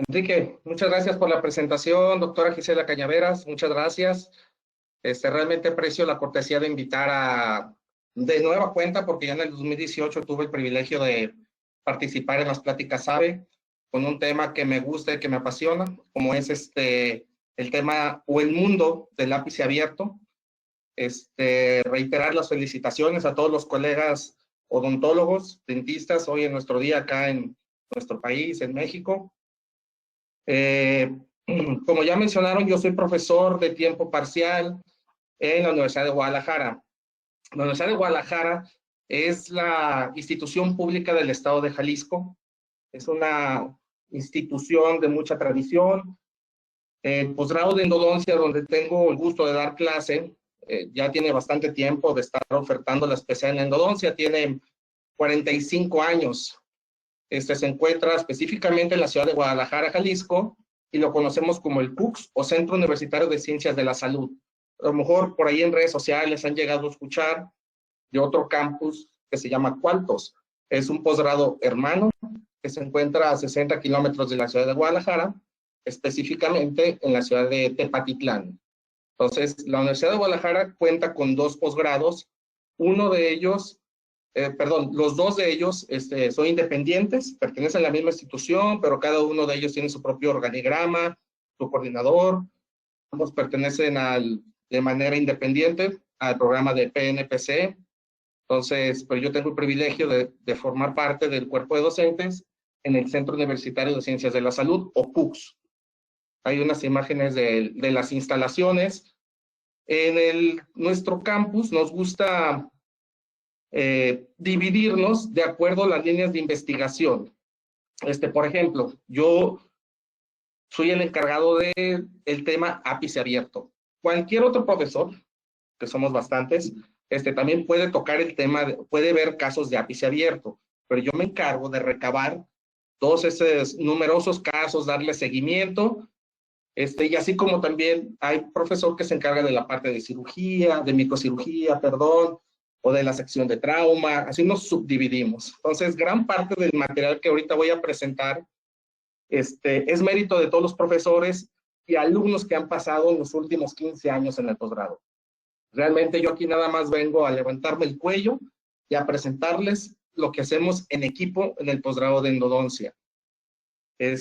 Enrique, muchas gracias por la presentación, doctora Gisela Cañaveras, muchas gracias. Realmente aprecio la cortesía de invitar de nueva cuenta, porque ya en el 2018 tuve el privilegio de participar en las pláticas AVE con un tema que me gusta y que me apasiona, como es el tema o el mundo del lápiz abierto. Reiterar las felicitaciones a todos los colegas odontólogos, dentistas, hoy en nuestro día acá en nuestro país, en México. Eh, Como ya mencionaron, yo soy profesor de tiempo parcial en la Universidad de Guadalajara. La Universidad de Guadalajara es la institución pública del estado de Jalisco. Es una institución de mucha tradición. El posgrado de endodoncia, donde tengo el gusto de dar clase, ya tiene bastante tiempo de estar ofertando la especialidad en endodoncia, tiene 45 años. Se encuentra específicamente en la ciudad de Guadalajara, Jalisco, y lo conocemos como el CUCS, o Centro Universitario de Ciencias de la Salud. A lo mejor por ahí en redes sociales han llegado a escuchar de otro campus que se llama Cualtos. Es un posgrado hermano que se encuentra a 60 kilómetros de la ciudad de Guadalajara, específicamente en la ciudad de Tepatitlán. Entonces, la Universidad de Guadalajara cuenta con dos posgrados. Uno de ellos los dos de ellos son independientes, pertenecen a la misma institución, pero cada uno de ellos tiene su propio organigrama, su coordinador. Ambos pertenecen de manera independiente al programa de PNPC. Entonces, pues yo tengo el privilegio de formar parte del cuerpo de docentes en el Centro Universitario de Ciencias de la Salud, o CUCS. Hay unas imágenes de las instalaciones. En nuestro campus nos gusta dividirnos de acuerdo a las líneas de investigación. Por ejemplo, yo soy el encargado del tema ápice abierto. Cualquier otro profesor, que somos bastantes, también puede tocar el tema, puede ver casos de ápice abierto, pero yo me encargo de recabar todos esos numerosos casos, darle seguimiento, y así como también hay profesor que se encarga de la parte de cirugía, de microcirugía, perdón, o de la sección de trauma, así nos subdividimos. Entonces, gran parte del material que ahorita voy a presentar es mérito de todos los profesores y alumnos que han pasado en los últimos 15 años en el posgrado. Realmente yo aquí nada más vengo a levantarme el cuello y a presentarles lo que hacemos en equipo en el posgrado de endodoncia. El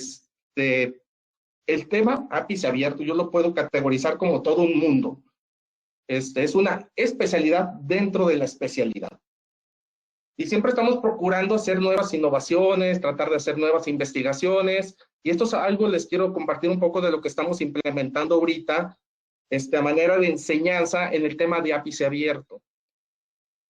tema ápice abierto yo lo puedo categorizar como todo un mundo. Es una especialidad dentro de la especialidad. Y siempre estamos procurando hacer nuevas innovaciones, tratar de hacer nuevas investigaciones. Y esto es algo, les quiero compartir un poco de lo que estamos implementando ahorita, a manera de enseñanza en el tema de ápice abierto.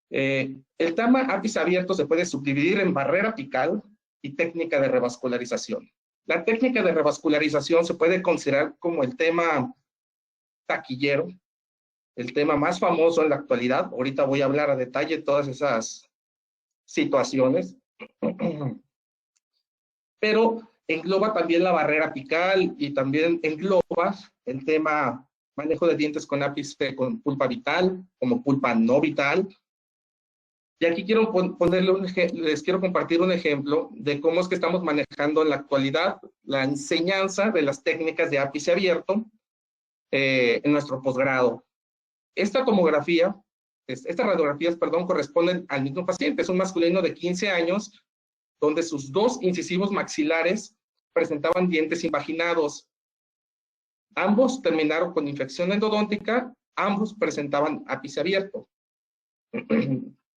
El tema ápice abierto se puede subdividir en barrera apical y técnica de revascularización. La técnica de revascularización se puede considerar como el tema taquillero, el tema más famoso en la actualidad. Ahorita voy a hablar a detalle de todas esas situaciones. Pero engloba también la barrera apical y también engloba el tema manejo de dientes con ápice con pulpa vital, como pulpa no vital. Y aquí quiero les quiero compartir un ejemplo de cómo es que estamos manejando en la actualidad la enseñanza de las técnicas de ápice abierto en nuestro posgrado. Estas radiografías, perdón, corresponden al mismo paciente. Es un masculino de 15 años, donde sus dos incisivos maxilares presentaban dientes invaginados. Ambos terminaron con infección endodóntica, ambos presentaban ápice abierto.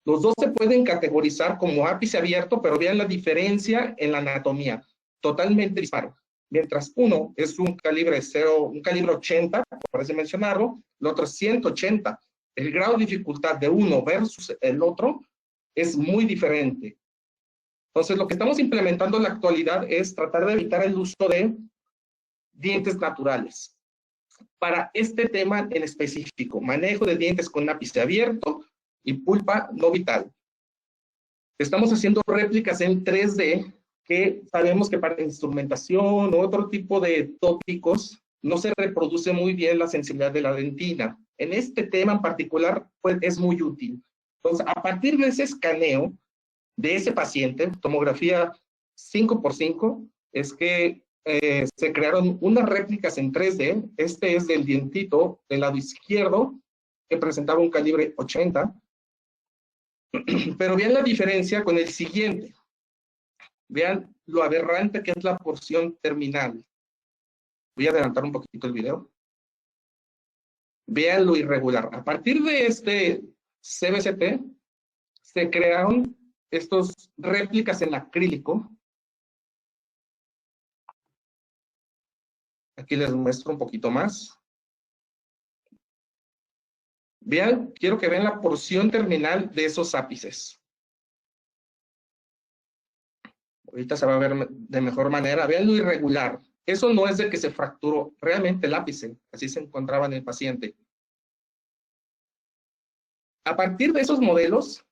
Los dos se pueden categorizar como ápice abierto, pero vean la diferencia en la anatomía, totalmente disparo. Mientras uno es un calibre 80, por así mencionarlo, el otro es 180. El grado de dificultad de uno versus el otro es muy diferente. Entonces, lo que estamos implementando en la actualidad es tratar de evitar el uso de dientes naturales. Para este tema en específico, manejo de dientes con ápice abierto y pulpa no vital. Estamos haciendo réplicas en 3D que sabemos que para instrumentación o otro tipo de tópicos no se reproduce muy bien la sensibilidad de la dentina. En este tema en particular, pues es muy útil. Entonces, a partir de ese escaneo de ese paciente, tomografía 5x5, es que se crearon unas réplicas en 3D. Este es del dientito del lado izquierdo, que presentaba un calibre 80. Pero vean la diferencia con el siguiente. Vean lo aberrante que es la porción terminal. Voy a adelantar un poquito el video. Vean lo irregular. A partir de este CBCT, se crearon estos réplicas en acrílico. Aquí les muestro un poquito más. Vean, quiero que vean la porción terminal de esos ápices. Ahorita se va a ver de mejor manera. Vean lo irregular. Eso no es de que se fracturó realmente el ápice. Así se encontraba en el paciente. A partir de esos modelos,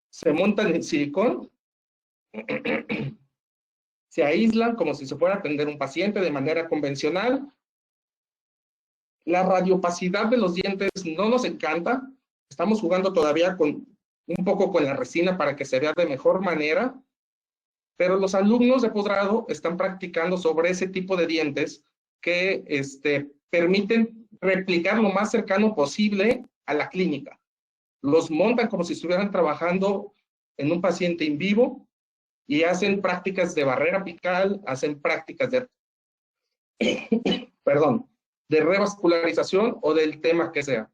se montan en silicón, se aíslan como si se fuera a atender un paciente de manera convencional. La radiopacidad de los dientes no nos encanta. Estamos jugando todavía un poco con la resina para que se vea de mejor manera. Pero los alumnos de posgrado están practicando sobre ese tipo de dientes que permiten replicar lo más cercano posible a la clínica. Los montan como si estuvieran trabajando en un paciente en vivo y hacen prácticas de barrera apical, hacen prácticas de, perdón, de revascularización o del tema que sea.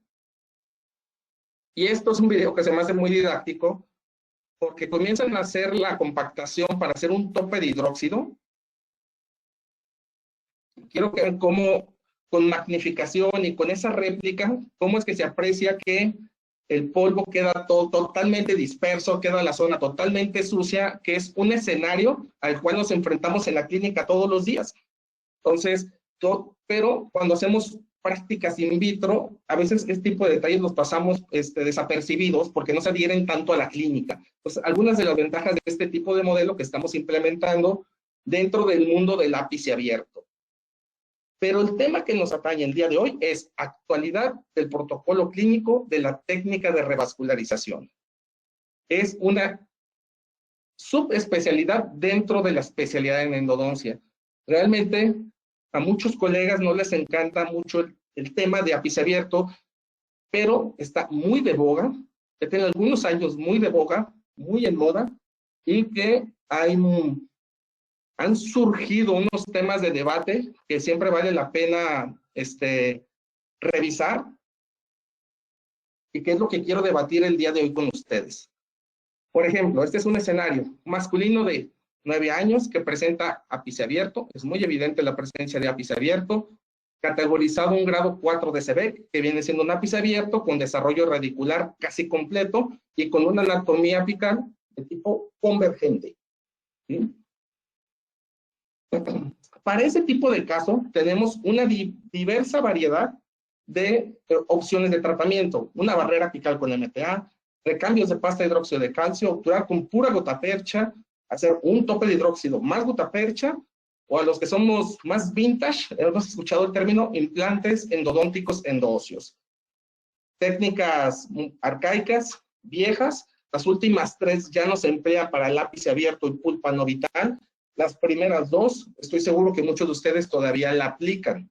Y esto es un video que se me hace muy didáctico porque comienzan a hacer la compactación para hacer un tope de hidróxido. Quiero que vean cómo, con magnificación y con esa réplica, cómo es que se aprecia que el polvo queda totalmente disperso, queda la zona totalmente sucia, que es un escenario al cual nos enfrentamos en la clínica todos los días. Entonces, pero cuando hacemos prácticas in vitro, a veces este tipo de detalles los pasamos desapercibidos porque no se adhieren tanto a la clínica. Entonces, algunas de las ventajas de este tipo de modelo que estamos implementando dentro del mundo del ápice abierto. Pero el tema que nos atañe el día de hoy es actualidad del protocolo clínico de la técnica de revascularización. Es una subespecialidad dentro de la especialidad en endodoncia. Realmente a muchos colegas no les encanta mucho el tema de ápice abierto, pero está muy de boga, que tiene algunos años muy de boga, muy en moda, y que han surgido unos temas de debate que siempre vale la pena revisar, y que es lo que quiero debatir el día de hoy con ustedes. Por ejemplo, este es un escenario masculino de 9 años que presenta ápice abierto. Es muy evidente la presencia de ápice abierto, categorizado un grado 4 de Sebeck, que viene siendo un ápice abierto con desarrollo radicular casi completo y con una anatomía apical de tipo convergente. ¿Sí? Para ese tipo de caso, tenemos una diversa variedad de opciones de tratamiento. Una barrera apical con MTA, recambios de pasta de hidróxido de calcio, obturar con pura gotapercha, hacer un tope de hidróxido más gotapercha, o a los que somos más vintage, hemos escuchado el término implantes endodónticos endoóseos. Técnicas arcaicas, viejas, las últimas 3 ya no se emplean para el ápice abierto y pulpa no vital. Las primeras 2, estoy seguro que muchos de ustedes todavía la aplican.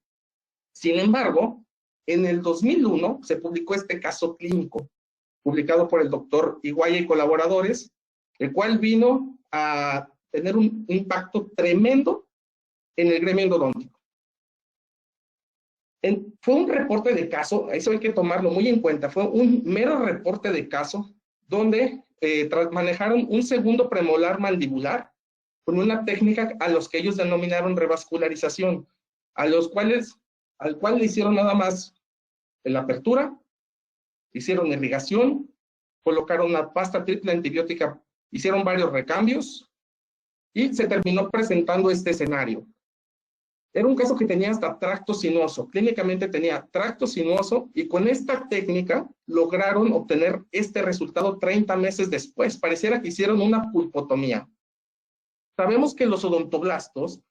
Sin embargo, en el 2001 se publicó este caso clínico, publicado por el doctor Iguaya y colaboradores, el cual vino a tener un impacto tremendo en el gremio endodóntico. Fue un reporte de caso, eso hay que tomarlo muy en cuenta, fue un mero reporte de caso donde manejaron un segundo premolar mandibular con una técnica a los que ellos denominaron revascularización, al cual le hicieron nada más la apertura, hicieron irrigación, colocaron una pasta triple antibiótica, hicieron varios recambios y se terminó presentando este escenario. Era un caso que tenía hasta tracto sinuoso, clínicamente tenía tracto sinuoso y con esta técnica lograron obtener este resultado 30 meses después. Pareciera que hicieron una pulpotomía. Sabemos que los odontoblastos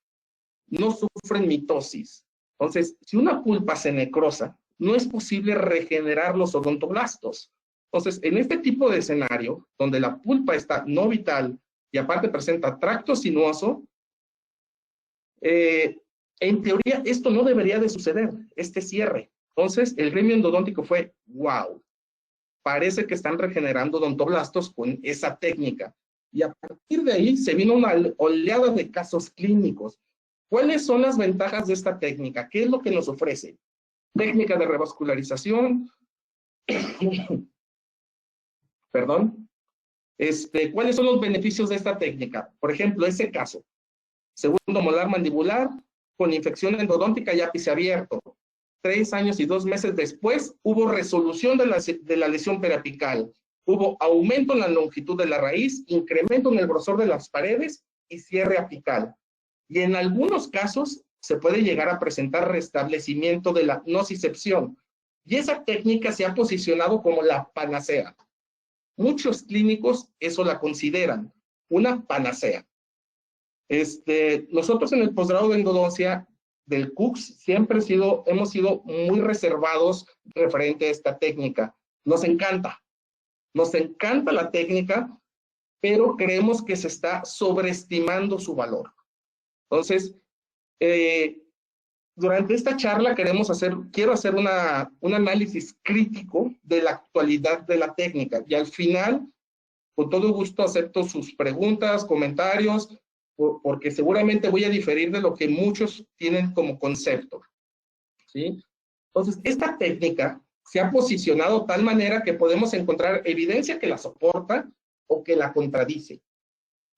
no sufren mitosis. Entonces, si una pulpa se necrosa, no es posible regenerar los odontoblastos. Entonces, en este tipo de escenario, donde la pulpa está no vital y aparte presenta tracto sinuoso, En teoría, esto no debería de suceder, este cierre. Entonces, el gremio endodóntico fue, wow, parece que están regenerando odontoblastos con esa técnica. Y a partir de ahí se vino una oleada de casos clínicos. ¿Cuáles son las ventajas de esta técnica? ¿Qué es lo que nos ofrece? Técnica de revascularización, perdón. ¿Cuáles son los beneficios de esta técnica? Por ejemplo, ese caso, segundo molar mandibular con infección endodóntica y ápice abierto. 3 años y 2 meses después, hubo resolución de la lesión periapical. Hubo aumento en la longitud de la raíz, incremento en el grosor de las paredes y cierre apical. Y en algunos casos se puede llegar a presentar restablecimiento de la nocicepción. Y esa técnica se ha posicionado como la panacea. Muchos clínicos eso la consideran una panacea. Nosotros en el posgrado de endodoncia del CUCS siempre hemos sido muy reservados referente a esta técnica. Nos encanta la técnica, pero creemos que se está sobreestimando su valor. Entonces, durante esta charla quiero hacer un análisis crítico de la actualidad de la técnica y al final, con todo gusto acepto sus preguntas, comentarios, porque seguramente voy a diferir de lo que muchos tienen como concepto, ¿sí? Entonces, esta técnica se ha posicionado de tal manera que podemos encontrar evidencia que la soporta o que la contradice.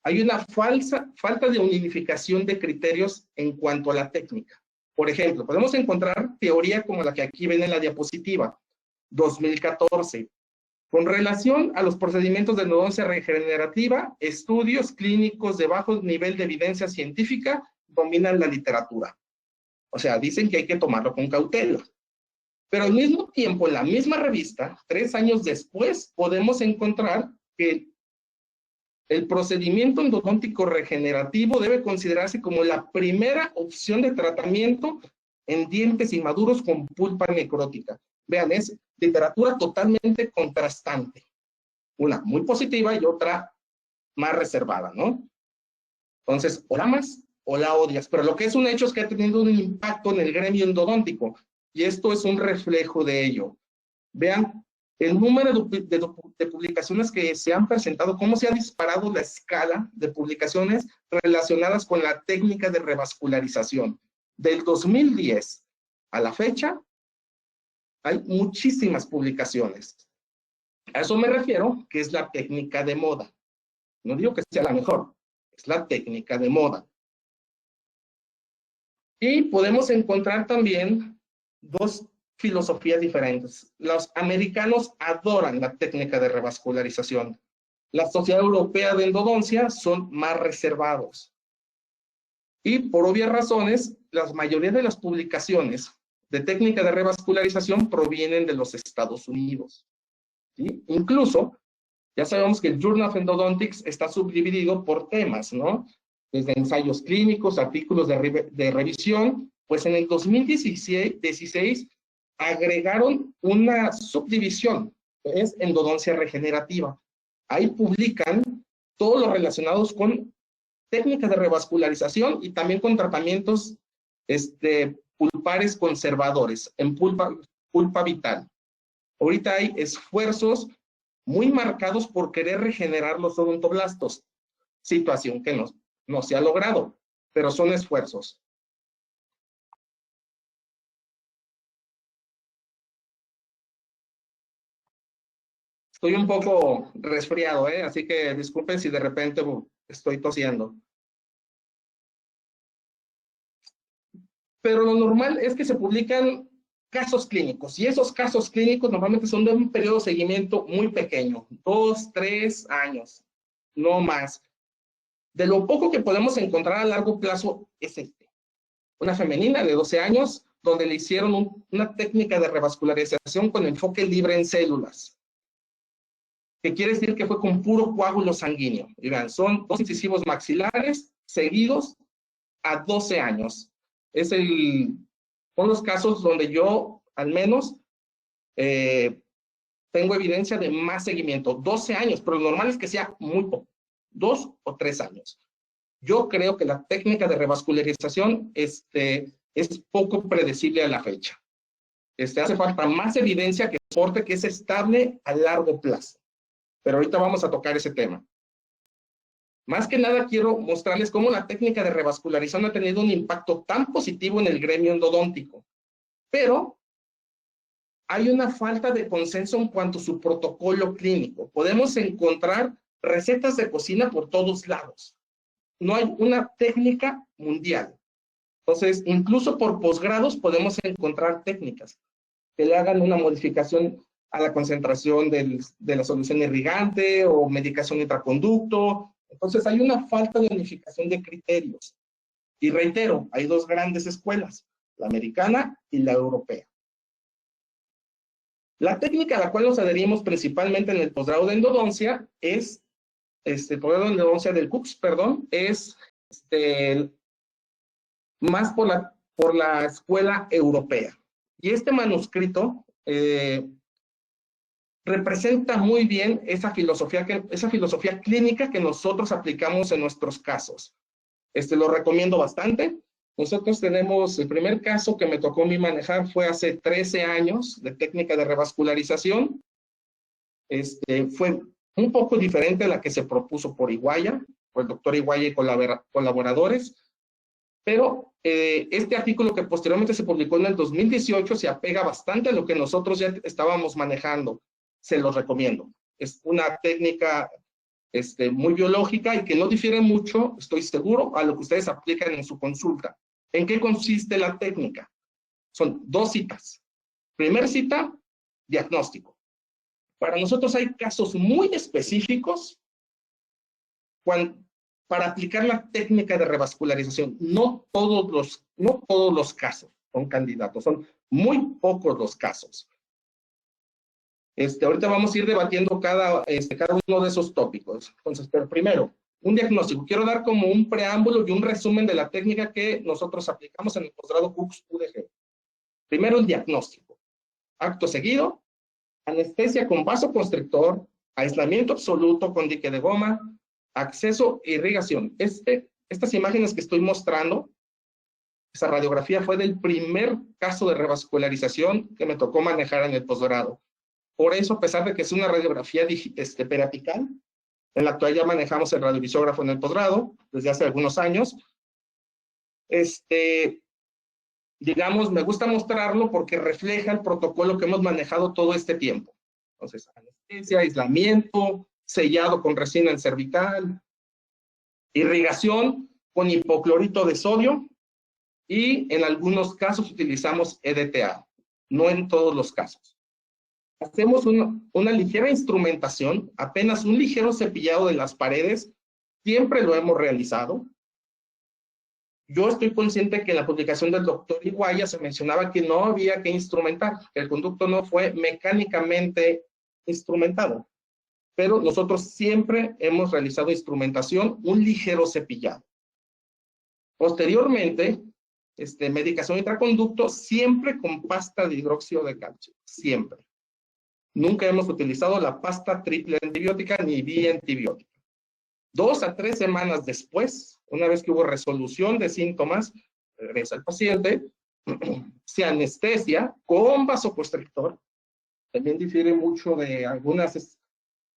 Hay una falta de unificación de criterios en cuanto a la técnica. Por ejemplo, podemos encontrar teoría como la que aquí ven en la diapositiva, 2014. Con relación a los procedimientos de endodoncia regenerativa, estudios clínicos de bajo nivel de evidencia científica dominan la literatura. O sea, dicen que hay que tomarlo con cautela. Pero al mismo tiempo, en la misma revista, 3 años después, podemos encontrar que el procedimiento endodóntico regenerativo debe considerarse como la primera opción de tratamiento en dientes inmaduros con pulpa necrótica. Vean, es literatura totalmente contrastante. Una muy positiva y otra más reservada, ¿no? Entonces, o la amas o la odias, pero lo que es un hecho es que ha tenido un impacto en el gremio endodóntico y esto es un reflejo de ello. Vean el número de publicaciones que se han presentado, cómo se ha disparado la escala de publicaciones relacionadas con la técnica de revascularización. Del 2010 a la fecha, hay muchísimas publicaciones. A eso me refiero, que es la técnica de moda. No digo que sea la mejor, es la técnica de moda. Y podemos encontrar también dos filosofías diferentes. Los americanos adoran la técnica de revascularización. La Sociedad Europea de Endodoncia son más reservados. Y por obvias razones, la mayoría de las publicaciones de técnica de revascularización provienen de los Estados Unidos. ¿Sí? Incluso, ya sabemos que el Journal of Endodontics está subdividido por temas, ¿no? Desde ensayos clínicos, artículos de revisión, pues en el 2016 agregaron una subdivisión, que es endodoncia regenerativa. Ahí publican todo lo relacionados con técnicas de revascularización y también con tratamientos pulpares conservadores en pulpa vital. Ahorita hay esfuerzos muy marcados por querer regenerar los odontoblastos, situación que no se ha logrado, pero son esfuerzos. Estoy un poco resfriado, así que disculpen si de repente estoy tosiendo. Pero lo normal es que se publican casos clínicos, y esos casos clínicos normalmente son de un periodo de seguimiento muy pequeño, 2, 3 años, no más. De lo poco que podemos encontrar a largo plazo es una femenina de 12 años, donde le hicieron una técnica de revascularización con enfoque libre en células, que quiere decir que fue con puro coágulo sanguíneo. Y vean, son 2 incisivos maxilares seguidos a 12 años. Son los casos donde yo, al menos, tengo evidencia de más seguimiento. 12 años, pero lo normal es que sea muy poco, 2 o 3 años. yo creo que la técnica de revascularización es poco predecible a la fecha. Hace falta más evidencia que soporte que es estable a largo plazo. Pero ahorita vamos a tocar ese tema. Más que nada quiero mostrarles cómo la técnica de revascularización ha tenido un impacto tan positivo en el gremio endodóntico. Pero hay una falta de consenso en cuanto a su protocolo clínico. Podemos encontrar recetas de cocina por todos lados. No hay una técnica mundial. Entonces, incluso por posgrados podemos encontrar técnicas que le hagan una modificación a la concentración de la solución irrigante o medicación intraconducto. Entonces, hay una falta de unificación de criterios. Y reitero, hay dos grandes escuelas, la americana y la europea. La técnica a la cual nos adherimos principalmente en el posgrado de endodoncia es, el posgrado de endodoncia del CUCS, perdón, es más por la escuela europea. Y este manuscrito representa muy bien esa filosofía clínica que nosotros aplicamos en nuestros casos. Lo recomiendo bastante. Nosotros tenemos, el primer caso que me tocó a mí manejar fue hace 13 años de técnica de revascularización. Fue un poco diferente a la que se propuso por Iguaya, por el doctor Iguaya y colaboradores, pero este artículo que posteriormente se publicó en el 2018 se apega bastante a lo que nosotros ya estábamos manejando. Se los recomiendo. Es una técnica muy biológica y que no difiere mucho, estoy seguro, a lo que ustedes aplican en su consulta. ¿En qué consiste la técnica? Son 2 citas. Primer cita, diagnóstico. Para nosotros hay casos muy específicos para aplicar la técnica de revascularización. No todos los casos son candidatos, son muy pocos los casos. Ahorita vamos a ir debatiendo cada uno de esos tópicos. Entonces, pero primero, un diagnóstico. Quiero dar como un preámbulo y un resumen de la técnica que nosotros aplicamos en el posgrado CUCS UDG. Primero, el diagnóstico. Acto seguido, anestesia con vasoconstrictor, aislamiento absoluto con dique de goma, acceso e irrigación. Estas imágenes que estoy mostrando, esa radiografía fue del primer caso de revascularización que me tocó manejar en el posgrado. Por eso, a pesar de que es una radiografía periapical, en la actualidad ya manejamos el radiovisógrafo en el posgrado, desde hace algunos años. Digamos, me gusta mostrarlo porque refleja el protocolo que hemos manejado todo este tiempo. Entonces, anestesia, aislamiento, sellado con resina en cervical, irrigación con hipoclorito de sodio y en algunos casos utilizamos EDTA, no en todos los casos. Hacemos una ligera instrumentación, apenas un ligero cepillado de las paredes, siempre lo hemos realizado. Yo estoy consciente que en la publicación del doctor Iguaya se mencionaba que no había que instrumentar, que el conducto no fue mecánicamente instrumentado, pero nosotros siempre hemos realizado instrumentación, un ligero cepillado. Posteriormente, medicación intraconducto, siempre con pasta de hidróxido de calcio, siempre. Nunca hemos utilizado la pasta triple antibiótica ni biantibiótica. 2 a 3 semanas después, una vez que hubo resolución de síntomas, regresa el paciente, se anestesia con vasoconstrictor. También difiere mucho de algunas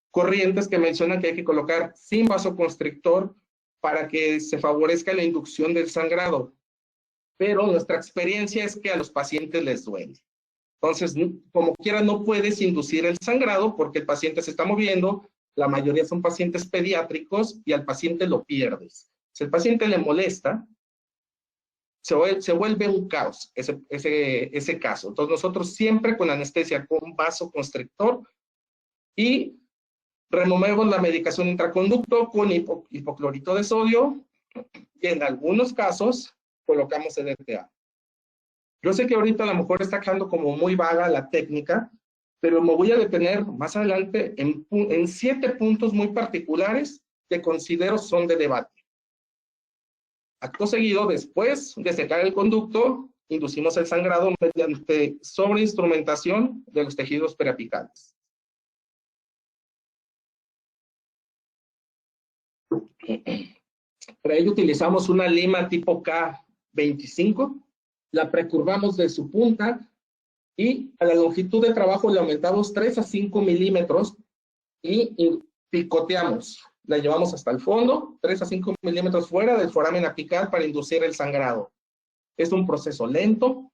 corrientes que mencionan que hay que colocar sin vasoconstrictor para que se favorezca la inducción del sangrado. Pero nuestra experiencia es que a los pacientes les duele. Entonces, como quiera, no puedes inducir el sangrado porque el paciente se está moviendo, la mayoría son pacientes pediátricos y al paciente lo pierdes. Si el paciente le molesta, se vuelve un caos ese caso. Entonces, nosotros siempre con anestesia con vasoconstrictor y removemos la medicación intraconducto con hipoclorito de sodio y en algunos casos colocamos EDTA. Yo sé que ahorita a lo mejor está quedando como muy vaga la técnica, pero me voy a detener más adelante en 7 puntos muy particulares que considero son de debate. Acto seguido, después de secar el conducto, inducimos el sangrado mediante sobreinstrumentación de los tejidos periapicales. Para ello utilizamos una lima tipo K25, la precurvamos de su punta y a la longitud de trabajo le aumentamos 3 a 5 milímetros y picoteamos. La llevamos hasta el fondo, 3 a 5 milímetros fuera del foramen apical para inducir el sangrado. Es un proceso lento.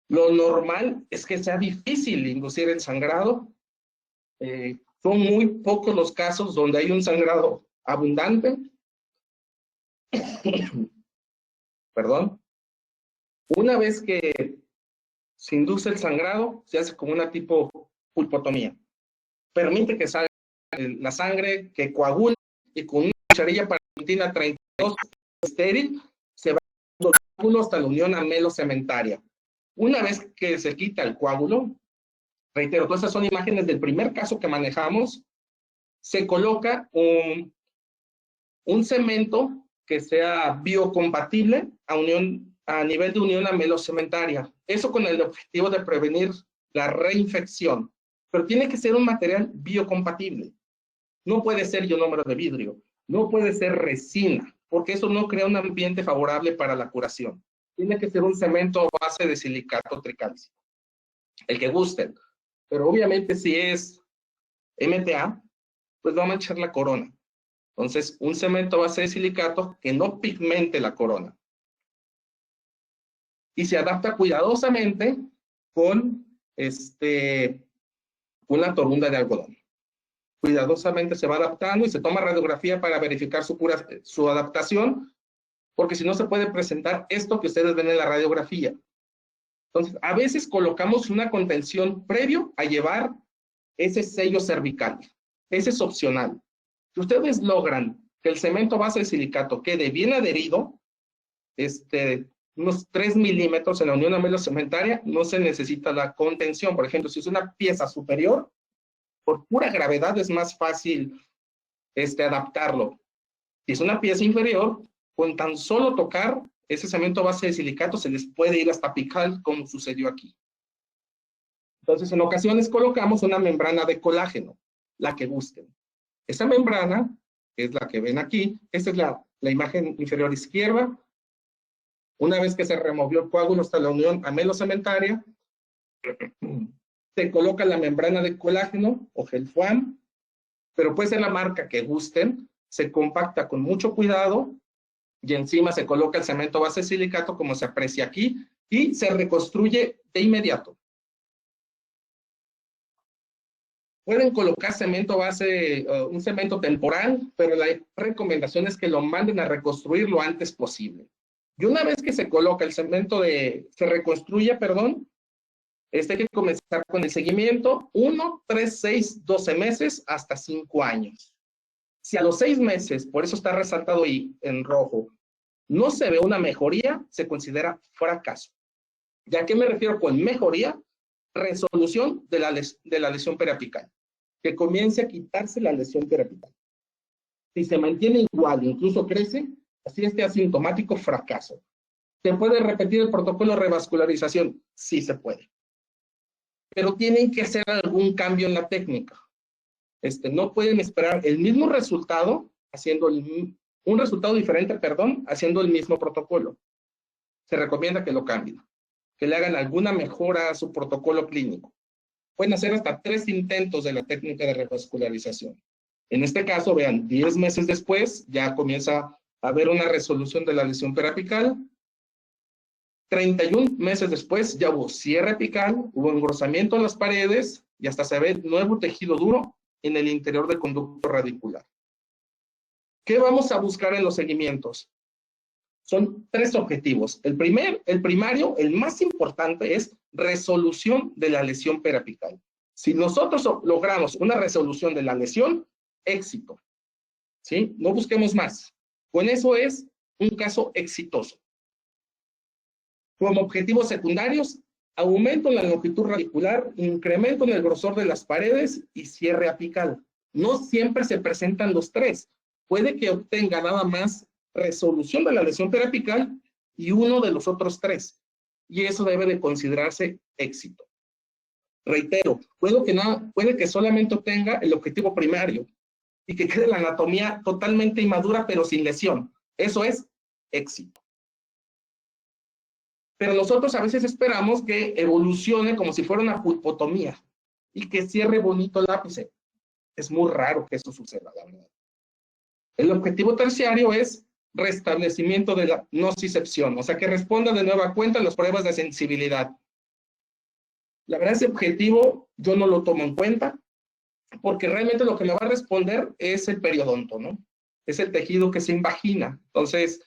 Lo normal es que sea difícil inducir el sangrado. Son muy pocos los casos donde hay un sangrado abundante. Perdón. Una vez que se induce el sangrado, se hace como una tipo pulpotomía. Permite que salga la sangre, que coagule, y con una cucharilla parentina 32 estéril, se va el coágulo hasta la unión amelo-cementaria. Una vez que se quita el coágulo, reitero, todas estas son imágenes del primer caso que manejamos, se coloca un cemento que sea biocompatible a nivel de unión amelo-cementaria. Eso con el objetivo de prevenir la reinfección. Pero tiene que ser un material biocompatible. No puede ser ionómero de vidrio, no puede ser resina, porque eso no crea un ambiente favorable para la curación. Tiene que ser un cemento a base de silicato tricálcico, el que gusten. Pero obviamente si es MTA, pues va a manchar la corona. Entonces, un cemento a base de silicato que no pigmente la corona. Y se adapta cuidadosamente con una torunda de algodón. Cuidadosamente se va adaptando y se toma radiografía para verificar su adaptación, porque si no se puede presentar esto que ustedes ven en la radiografía. Entonces, a veces colocamos una contención previo a llevar ese sello cervical. Ese es opcional. Si ustedes logran que el cemento base de silicato quede bien adherido, unos 3 milímetros en la unión amelo-cementaria, no se necesita la contención. Por ejemplo, si es una pieza superior, por pura gravedad es más fácil adaptarlo. Si es una pieza inferior, con tan solo tocar ese cemento base de silicato se les puede ir hasta apical, como sucedió aquí. Entonces, en ocasiones colocamos una membrana de colágeno, la que gusten. Esa membrana, que es la que ven aquí, esta es la imagen inferior izquierda. Una vez que se removió el coágulo hasta la unión amelo-cementaria, se coloca la membrana de colágeno o gel foam, pero puede ser la marca que gusten, se compacta con mucho cuidado y encima se coloca el cemento base de silicato como se aprecia aquí y se reconstruye de inmediato. Pueden colocar cemento base, un cemento temporal, pero la recomendación es que lo manden a reconstruir lo antes posible. Y una vez que se coloca el cemento se reconstruye, perdón, hay que comenzar con el seguimiento, 1, 3, 6, 12 meses hasta 5 años. Si a los 6 meses, por eso está resaltado ahí en rojo, no se ve una mejoría, se considera fracaso. ¿Ya a qué me refiero con mejoría? Resolución de la lesión periapical, que comience a quitarse la lesión periapical. Si se mantiene igual, incluso crece, así asintomático, fracaso. ¿Se puede repetir el protocolo de revascularización? Sí se puede. Pero tienen que hacer algún cambio en la técnica. No pueden esperar el mismo resultado, haciendo un resultado diferente, perdón, haciendo el mismo protocolo. Se recomienda que lo cambien, que le hagan alguna mejora a su protocolo clínico. Pueden hacer hasta 3 intentos de la técnica de revascularización. En este caso, vean, 10 meses después ya comienza a haber una resolución de la lesión periapical. 31 meses después ya hubo cierre apical, hubo engrosamiento en las paredes y hasta se ve nuevo tejido duro en el interior del conducto radicular. ¿Qué vamos a buscar en los seguimientos? Son 3 objetivos. El primario, el más importante, es resolución de la lesión periapical. Si nosotros logramos una resolución de la lesión, éxito. ¿Sí? No busquemos más. Con eso es un caso exitoso. Como objetivos secundarios, aumento en la longitud radicular, incremento en el grosor de las paredes y cierre apical. No siempre se presentan los 3. Puede que obtenga nada más resolución de la lesión periapical y uno de los otros 3. Y eso debe de considerarse éxito. Reitero, puede que solamente obtenga el objetivo primario, y que quede la anatomía totalmente inmadura, pero sin lesión. Eso es éxito. Pero nosotros a veces esperamos que evolucione como si fuera una pulpotomía y que cierre bonito el ápice. Es muy raro que eso suceda, la verdad. El objetivo terciario es restablecimiento de la nocicepción, o sea, que responda de nueva cuenta a las pruebas de sensibilidad. La verdad, ese objetivo yo no lo tomo en cuenta, porque realmente lo que me va a responder es el periodonto, ¿no? Es el tejido que se invagina. Entonces,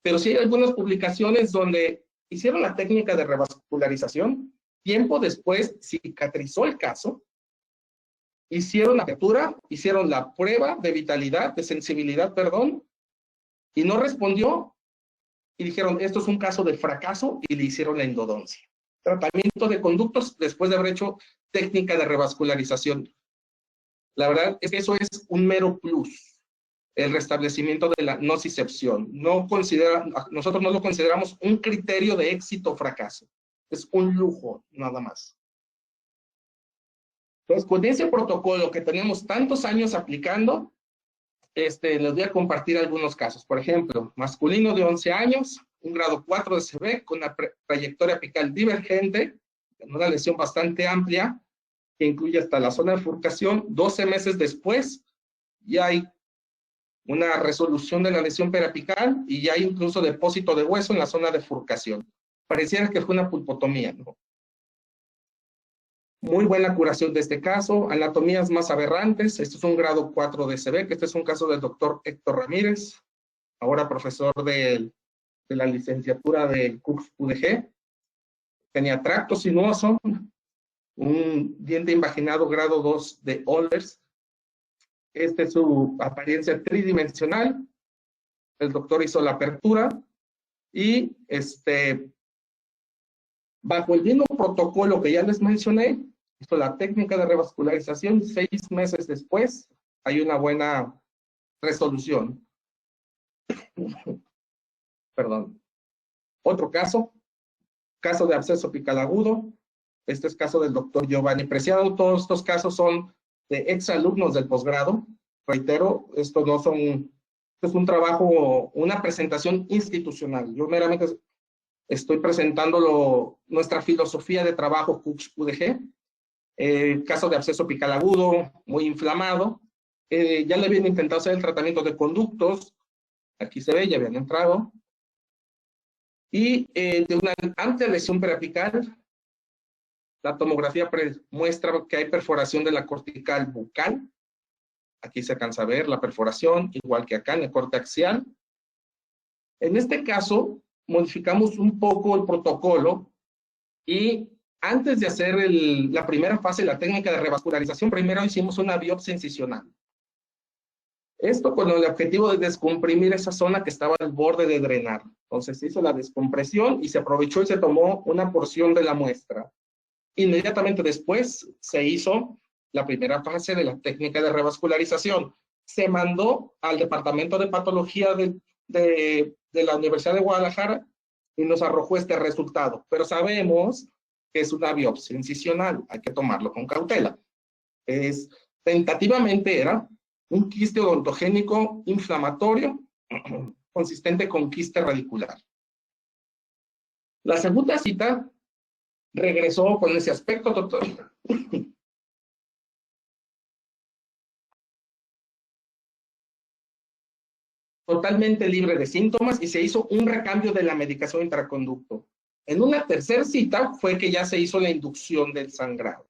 pero sí hay algunas publicaciones donde hicieron la técnica de revascularización, tiempo después cicatrizó el caso, hicieron la apertura, hicieron la prueba de vitalidad, de sensibilidad, perdón, y no respondió, y dijeron, esto es un caso de fracaso, y le hicieron la endodoncia. Tratamiento de conductos después de haber hecho técnica de revascularización. La verdad es que eso es un mero plus, el restablecimiento de la nocicepción. Nosotros no lo consideramos un criterio de éxito o fracaso. Es un lujo, nada más. Entonces, con ese protocolo que tenemos tantos años aplicando, les voy a compartir algunos casos. Por ejemplo, masculino de 11 años, un grado 4 de CB con una trayectoria apical divergente, una lesión bastante amplia, que incluye hasta la zona de bifurcación. 12 meses después, ya hay una resolución de la lesión periapical y ya hay incluso depósito de hueso en la zona de bifurcación. Pareciera que fue una pulpotomía, ¿no? Muy buena curación de este caso, anatomías más aberrantes. Esto es un grado 4 de CB, que este es un caso del doctor Héctor Ramírez, ahora profesor de la licenciatura del CUCS UDG. Tenía tracto sinuoso, un diente invaginado grado 2 de Ohlers. Esta es su apariencia tridimensional. El doctor hizo la apertura y bajo el mismo protocolo que ya les mencioné, hizo la técnica de revascularización. 6 meses después hay una buena resolución. Perdón. Otro caso de absceso apical agudo. Este es caso del doctor Giovanni Preciado. Todos estos casos son de exalumnos del posgrado. Reitero, esto es un trabajo, una presentación institucional. Yo meramente estoy presentando nuestra filosofía de trabajo CUCS UDG. Caso de absceso apical agudo, muy inflamado. Ya le habían intentado hacer el tratamiento de conductos. Aquí se ve, ya habían entrado. Y de una amplia lesión periapical. La tomografía muestra que hay perforación de la cortical bucal. Aquí se alcanza a ver la perforación, igual que acá en el corte axial. En este caso, modificamos un poco el protocolo y antes de hacer la primera fase de la técnica de revascularización, primero hicimos una biopsia incisional. Esto con el objetivo de descomprimir esa zona que estaba al borde de drenar. Entonces se hizo la descompresión y se aprovechó y se tomó una porción de la muestra. Inmediatamente después se hizo la primera fase de la técnica de revascularización. Se mandó al departamento de patología de la Universidad de Guadalajara y nos arrojó este resultado. Pero sabemos que es una biopsia incisional, hay que tomarlo con cautela. Tentativamente era un quiste odontogénico inflamatorio consistente con quiste radicular. La segunda cita regresó con ese aspecto total. Totalmente libre de síntomas y se hizo un recambio de la medicación intraconducto. En una tercera cita fue que ya se hizo la inducción del sangrado.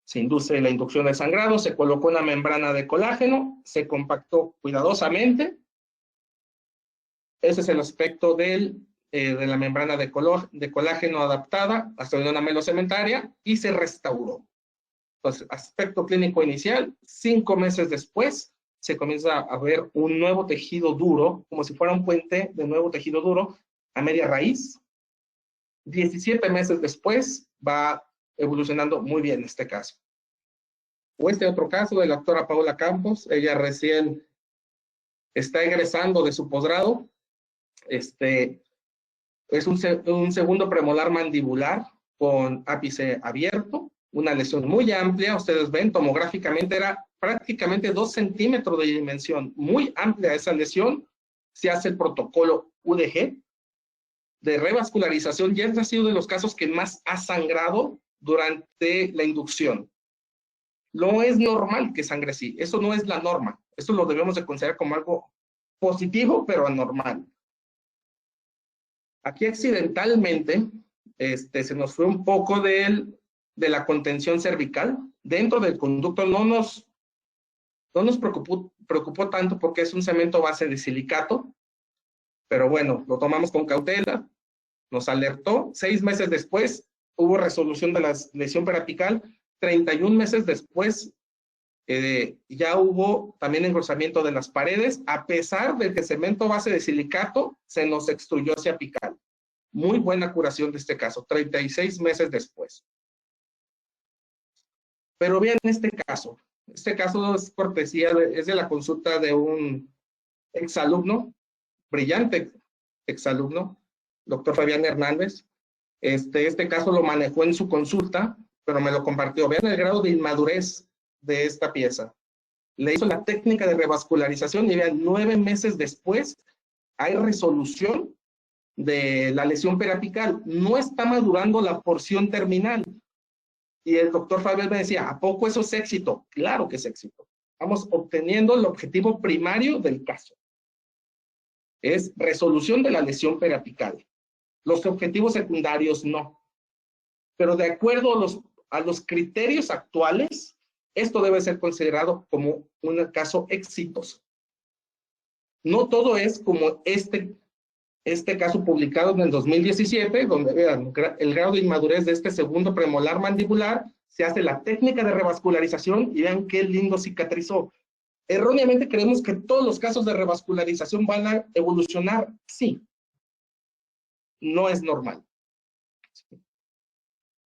Se induce la inducción del sangrado, se colocó una membrana de colágeno, se compactó cuidadosamente. Ese es el aspecto de la membrana de colágeno adaptada hasta una melocementaria y se restauró. Entonces, aspecto clínico inicial, 5 meses después, se comienza a ver un nuevo tejido duro, como si fuera un puente de nuevo tejido duro a media raíz. 17 meses después va evolucionando muy bien este caso. O este otro caso de la doctora Paula Campos, ella recién está egresando de su posgrado. Es un segundo premolar mandibular con ápice abierto, una lesión muy amplia. Ustedes ven, tomográficamente era prácticamente 2 centímetros de dimensión, muy amplia esa lesión, se hace el protocolo UDG de revascularización y este ha sido de los casos que más ha sangrado durante la inducción. No es normal que sangre así, eso no es la norma, esto lo debemos de considerar como algo positivo, pero anormal. Aquí accidentalmente se nos fue un poco de la contención cervical. Dentro del conducto no nos preocupó tanto porque es un cemento base de silicato, pero bueno, lo tomamos con cautela, nos alertó. 6 meses después hubo resolución de la lesión periapical, 31 meses después ya hubo también engrosamiento de las paredes, a pesar de que cemento base de silicato se nos extruyó hacia apical. Muy buena curación de este caso, 36 meses después. Pero vean este caso es cortesía, es de la consulta de un exalumno, brillante exalumno, doctor Fabián Hernández. Este caso lo manejó en su consulta, pero me lo compartió. Vean el grado de inmadurez de esta pieza. Le hizo la técnica de revascularización y vean, 9 meses después hay resolución de la lesión periapical. No está madurando la porción terminal. Y el doctor Fabián me decía, ¿a poco eso es éxito? Claro que es éxito. Estamos obteniendo el objetivo primario del caso. Es resolución de la lesión periapical. Los objetivos secundarios no. Pero de acuerdo a los criterios actuales, esto debe ser considerado como un caso exitoso. No todo es como este caso publicado en el 2017, donde vean el grado de inmadurez de este segundo premolar mandibular, se hace la técnica de revascularización y vean qué lindo cicatrizó. Erróneamente creemos que todos los casos de revascularización van a evolucionar. Sí, no es normal.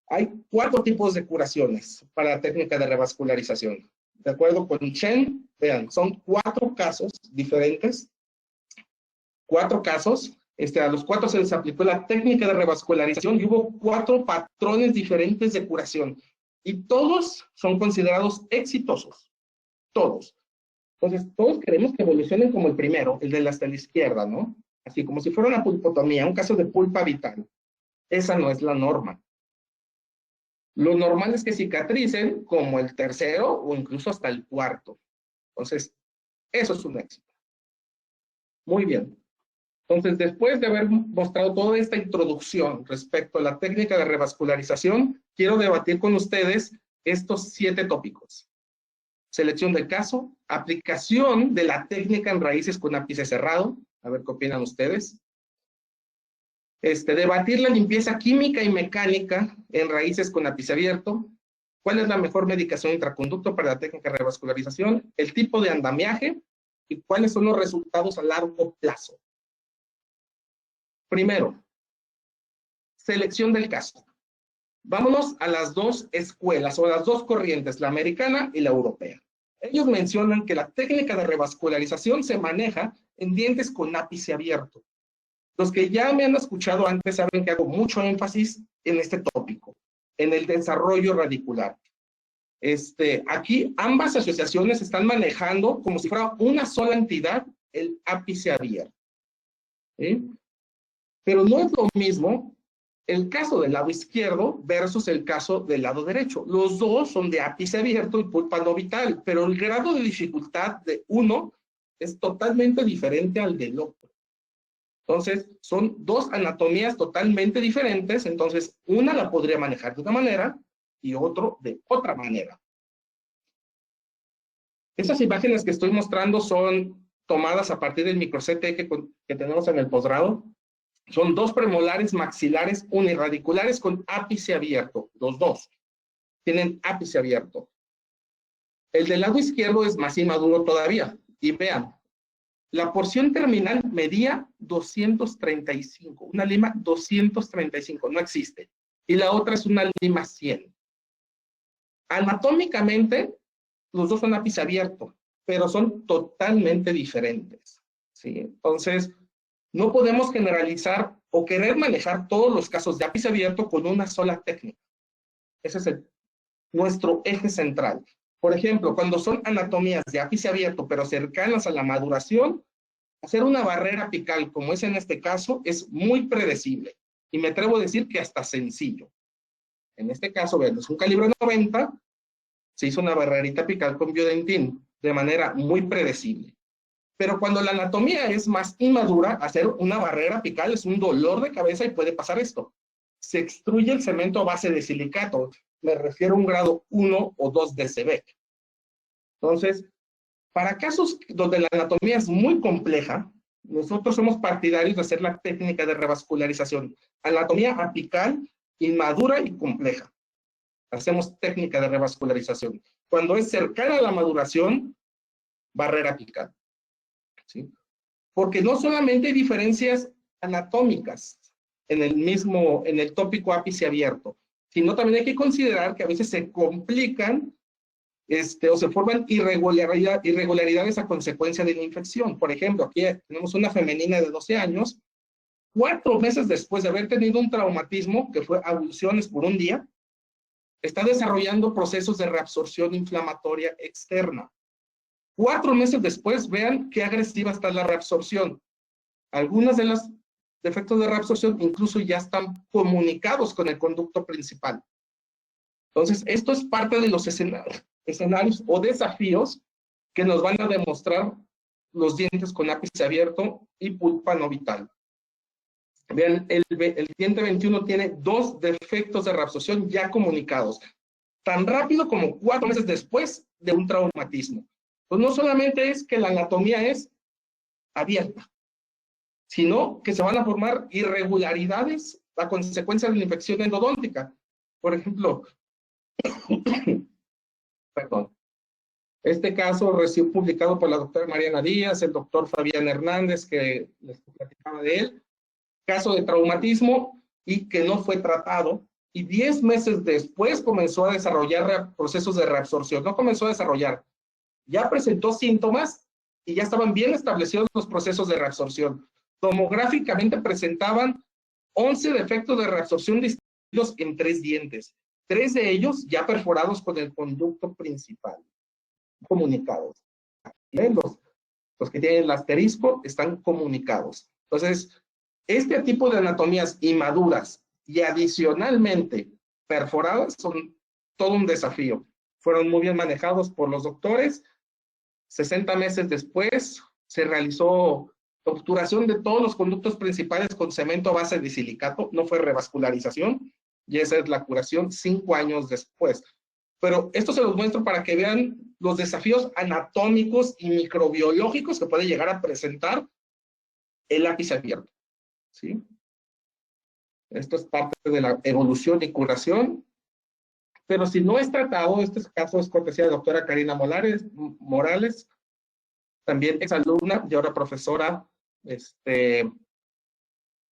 Hay 4 tipos de curaciones para la técnica de revascularización. De acuerdo con Chen, vean, son 4 casos diferentes. 4 casos. A los 4 se les aplicó la técnica de revascularización y hubo 4 patrones diferentes de curación. Y todos son considerados exitosos. Todos. Entonces, todos queremos que evolucionen como el primero, el de hasta la izquierda, ¿no? Así como si fuera una pulpotomía, un caso de pulpa vital. Esa no es la norma. Lo normal es que cicatricen como el tercero o incluso hasta el cuarto. Entonces, eso es un éxito. Muy bien. Entonces, después de haber mostrado toda esta introducción respecto a la técnica de revascularización, quiero debatir con ustedes estos 7 tópicos. Selección del caso, aplicación de la técnica en raíces con ápice cerrado, a ver qué opinan ustedes. Debatir la limpieza química y mecánica en raíces con ápice abierto. ¿Cuál es la mejor medicación intraconducto para la técnica de revascularización? El tipo de andamiaje y cuáles son los resultados a largo plazo. Primero, selección del caso. Vámonos a las 2 escuelas o las 2 corrientes, la americana y la europea. Ellos mencionan que la técnica de revascularización se maneja en dientes con ápice abierto. Los que ya me han escuchado antes saben que hago mucho énfasis en este tópico, en el desarrollo radicular. Aquí ambas asociaciones están manejando como si fuera una sola entidad el ápice abierto. ¿Sí? Pero no es lo mismo el caso del lado izquierdo versus el caso del lado derecho. Los dos son de ápice abierto y pulpa no vital, pero el grado de dificultad de uno es totalmente diferente al del otro. Entonces, son 2 anatomías totalmente diferentes, entonces una la podría manejar de una manera y otro de otra manera. Estas imágenes que estoy mostrando son tomadas a partir del micro-CT que tenemos en el posgrado. Son 2 premolares maxilares unirradiculares con ápice abierto. Los 2 tienen ápice abierto. El del lado izquierdo es más inmaduro todavía. Y vean, la porción terminal medía 235. Una lima 235, no existe. Y la otra es una lima 100. Anatómicamente, los 2 son ápice abierto, pero son totalmente diferentes. ¿Sí? Entonces, no podemos generalizar o querer manejar todos los casos de ápice abierto con una sola técnica. Ese es nuestro eje central. Por ejemplo, cuando son anatomías de ápice abierto, pero cercanas a la maduración, hacer una barrera apical, como es en este caso, es muy predecible. Y me atrevo a decir que hasta sencillo. En este caso, vean, es un calibre 90, se hizo una barrerita apical con biodentín, de manera muy predecible. Pero cuando la anatomía es más inmadura, hacer una barrera apical es un dolor de cabeza y puede pasar esto. Se extruye el cemento a base de silicato. Me refiero a un grado 1 o 2 de Seebeck. Entonces, para casos donde la anatomía es muy compleja, nosotros somos partidarios de hacer la técnica de revascularización. Anatomía apical, inmadura y compleja. Hacemos técnica de revascularización. Cuando es cercana a la maduración, barrera apical. ¿Sí? Porque no solamente hay diferencias anatómicas en el tópico ápice abierto, sino también hay que considerar que a veces se complican o se forman irregularidades a consecuencia de la infección. Por ejemplo, aquí tenemos una femenina de 12 años, 4 meses después de haber tenido un traumatismo, que fue abulsiones por un día, está desarrollando procesos de reabsorción inflamatoria externa. 4 meses después, vean qué agresiva está la reabsorción. Algunos de los defectos de reabsorción incluso ya están comunicados con el conducto principal. Entonces, esto es parte de los escenarios o desafíos que nos van a demostrar los dientes con ápice abierto y pulpa no vital. Vean, el diente 21 tiene 2 defectos de reabsorción ya comunicados, tan rápido como 4 meses después de un traumatismo. Pues no solamente es que la anatomía es abierta, sino que se van a formar irregularidades a consecuencia de la infección endodóntica. Por ejemplo, perdón, este caso recién publicado por la doctora Mariana Díaz, el doctor Fabián Hernández, que les platicaba de él, caso de traumatismo y que no fue tratado, y 10 meses después comenzó a desarrollar procesos de reabsorción. No comenzó a desarrollar, ya presentó síntomas y ya estaban bien establecidos los procesos de reabsorción. Tomográficamente presentaban 11 defectos de reabsorción distintos en 3 dientes. 3 de ellos ya perforados con el conducto principal, comunicados. Los que tienen el asterisco están comunicados. Entonces, este tipo de anatomías inmaduras y adicionalmente perforadas son todo un desafío. Fueron muy bien manejados por los doctores. 60 meses después se realizó obturación de todos los conductos principales con cemento a base de silicato. No fue revascularización, y esa es la curación 5 años después. Pero esto se los muestro para que vean los desafíos anatómicos y microbiológicos que puede llegar a presentar el ápice abierto. ¿Sí? Esto es parte de la evolución y curación. Pero si no es tratado, este caso es cortesía de la doctora Karina Morales, también exalumna y ahora profesora, que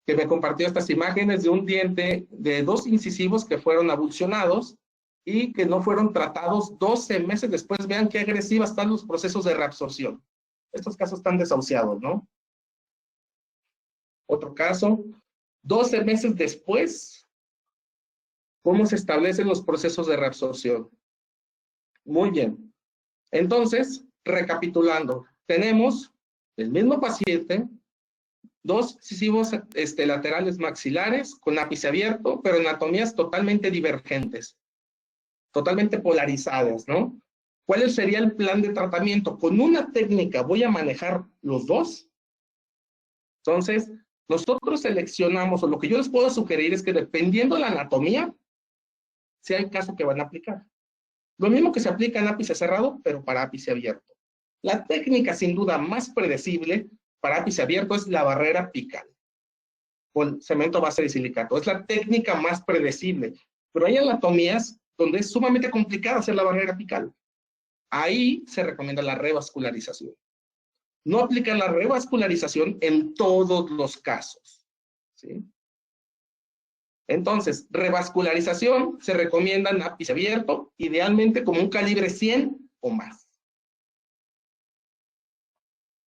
me compartió estas imágenes de un diente de 2 incisivos que fueron abulsionados y que no fueron tratados 12 meses después. Vean qué agresivas están los procesos de reabsorción. Estos casos están desahuciados, ¿no? Otro caso, 12 meses después, ¿cómo se establecen los procesos de reabsorción? Muy bien. Entonces, recapitulando, tenemos el mismo paciente, 2 incisivos laterales maxilares con ápice abierto, pero anatomías totalmente divergentes, totalmente polarizadas, ¿no? ¿Cuál sería el plan de tratamiento? Con una técnica voy a manejar los 2. Entonces, nosotros seleccionamos, o lo que yo les puedo sugerir es que dependiendo de la anatomía, sea el caso que van a aplicar. Lo mismo que se aplica en ápice cerrado, pero para ápice abierto. La técnica sin duda más predecible para ápice abierto es la barrera apical, con cemento a base de silicato. Es la técnica más predecible, pero hay anatomías donde es sumamente complicado hacer la barrera apical. Ahí se recomienda la revascularización. No aplicar la revascularización en todos los casos, ¿sí? Entonces, revascularización se recomienda en ápice abierto, idealmente como un calibre 100 o más.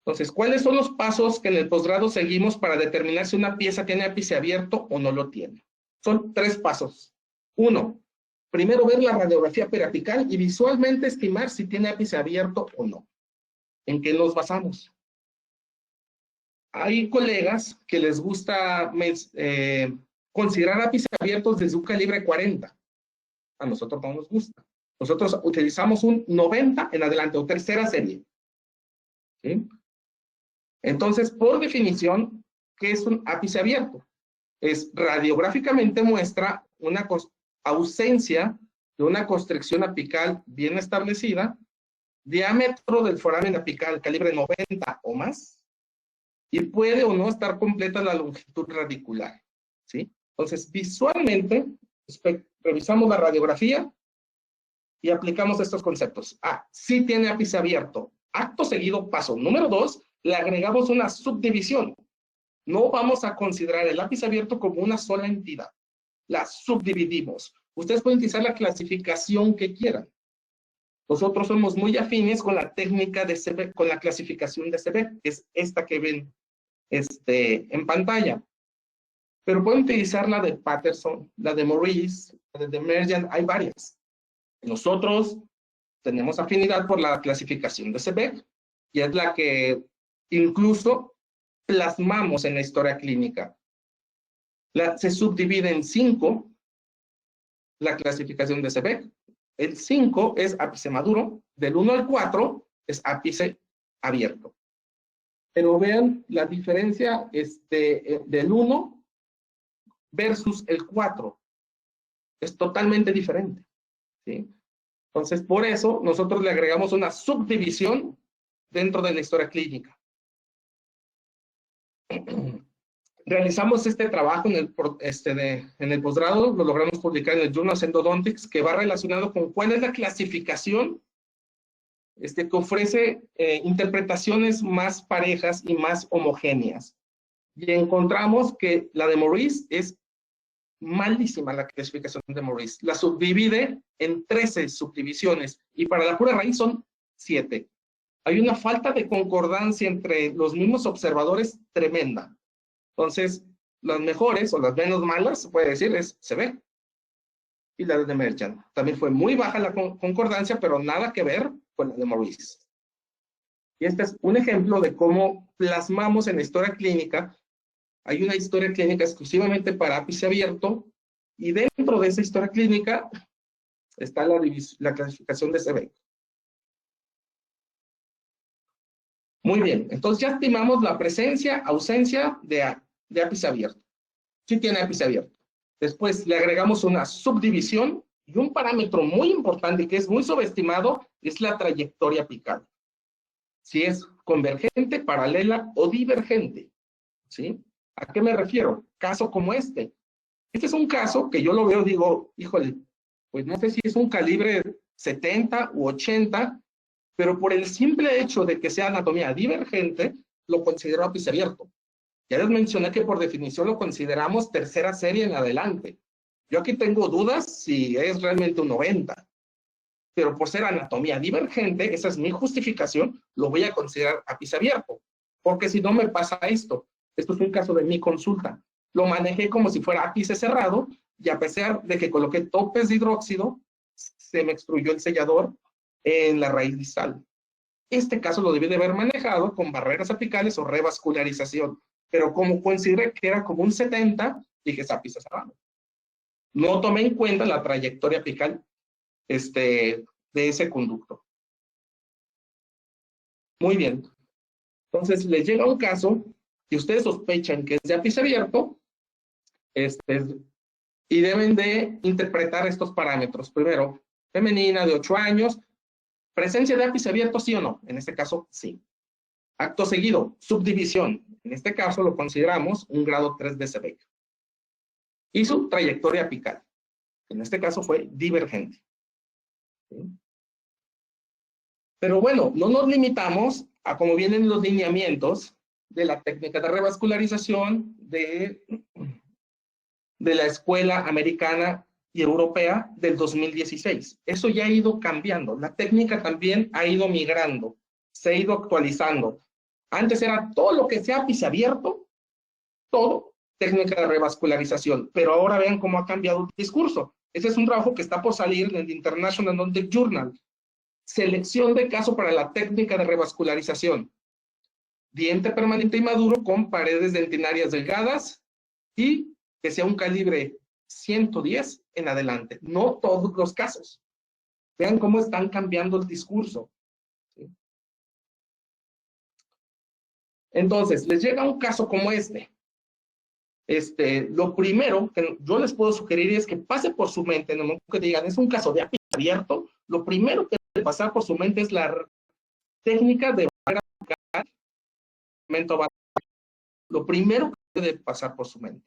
Entonces, ¿cuáles son los pasos que en el posgrado seguimos para determinar si una pieza tiene ápice abierto o no lo tiene? Son 3 pasos. 1, primero ver la radiografía periapical y visualmente estimar si tiene ápice abierto o no. ¿En qué nos basamos? Hay colegas que les gusta considerar ápices abiertos desde un calibre 40. A nosotros no nos gusta. Nosotros utilizamos un 90 en adelante o tercera serie. ¿Sí? Entonces, por definición, ¿qué es un ápice abierto? Es radiográficamente muestra una ausencia de una constricción apical bien establecida, diámetro del foramen apical calibre 90 o más, y puede o no estar completa la longitud radicular. ¿Sí? Entonces, visualmente, revisamos la radiografía y aplicamos estos conceptos. Sí tiene ápice abierto. Acto seguido, paso número 2, le agregamos una subdivisión. No vamos a considerar el ápice abierto como una sola entidad. La subdividimos. Ustedes pueden utilizar la clasificación que quieran. Nosotros somos muy afines con la técnica de Seebeck, con la clasificación de Seebeck, que es esta que ven en pantalla. Pero pueden utilizar la de Patterson, la de Maurice, la de Demerjian, hay varias. Nosotros tenemos afinidad por la clasificación de Seebeck, y es la que incluso plasmamos en la historia clínica. Se subdivide en 5, la clasificación de Seebeck. El 5 es ápice maduro, del 1 al 4 es ápice abierto. Pero vean la diferencia del 1 versus el 4. Es totalmente diferente. ¿Sí? Entonces, por eso, nosotros le agregamos una subdivisión dentro de la historia clínica. Realizamos este trabajo en el posgrado, lo logramos publicar en el Journal of Endodontics, que va relacionado con cuál es la clasificación que ofrece interpretaciones más parejas y más homogéneas. Y encontramos que la de Maurice es malísima, la clasificación de Maurice. La subdivide en 13 subdivisiones y para la pura raíz son 7. Hay una falta de concordancia entre los mismos observadores tremenda. Entonces, las mejores o las menos malas, se puede decir, es Seebeck y la de Demerjian. También fue muy baja la concordancia, pero nada que ver con la de Maurice. Y este es un ejemplo de cómo plasmamos en la historia clínica. Hay una historia clínica exclusivamente para ápice abierto, y dentro de esa historia clínica está la clasificación de Seebeck. Muy bien, entonces ya estimamos la presencia, ausencia de ápice abierto. Sí tiene ápice abierto. Después le agregamos una subdivisión y un parámetro muy importante que es muy subestimado es la trayectoria apical. Si es convergente, paralela o divergente. ¿Sí? ¿A qué me refiero? Caso como este. Este es un caso que yo lo veo, digo, híjole, pues no sé si es un calibre 70 u 80, pero por el simple hecho de que sea anatomía divergente, lo considero ápice abierto. Ya les mencioné que por definición lo consideramos tercera serie en adelante. Yo aquí tengo dudas si es realmente un 90, pero por ser anatomía divergente, esa es mi justificación, lo voy a considerar ápice abierto, porque si no me pasa esto. Esto es un caso de mi consulta. Lo manejé como si fuera ápice cerrado, y a pesar de que coloqué topes de hidróxido, se me extruyó el sellador en la raíz distal. Este caso lo debí de haber manejado con barreras apicales o revascularización, pero como consideré que era como un 70, dije es ápice cerrado. No tomé en cuenta la trayectoria apical de ese conducto. Muy bien. Entonces, les llega un caso que ustedes sospechan que es de ápice abierto, y deben de interpretar estos parámetros. Primero, femenina de 8 años, presencia de ápice abierto, sí o no. En este caso, sí. Acto seguido, subdivisión. En este caso lo consideramos un grado 3 de Seebeck. Y su trayectoria apical. En este caso fue divergente. ¿Sí? Pero bueno, no nos limitamos a cómo vienen los lineamientos de la técnica de revascularización de la escuela americana y europea del 2016. Eso ya ha ido cambiando. La técnica también ha ido migrando, se ha ido actualizando. Antes era todo lo que sea ápice abierto, todo técnica de revascularización, pero ahora vean cómo ha cambiado el discurso. Ese es un trabajo que está por salir en el International Odontologic Journal. Selección de caso para la técnica de revascularización. Diente permanente y maduro con paredes dentinarias delgadas y que sea un calibre 110 en adelante. No todos los casos. Vean cómo están cambiando el discurso. ¿Sí? Entonces, les llega un caso como este. Lo primero que yo les puedo sugerir es que pase por su mente, en el momento que digan, es un caso de ápice abierto, lo primero que debe pasar por su mente es la técnica de barrera apical. Lo primero que debe pasar por su mente.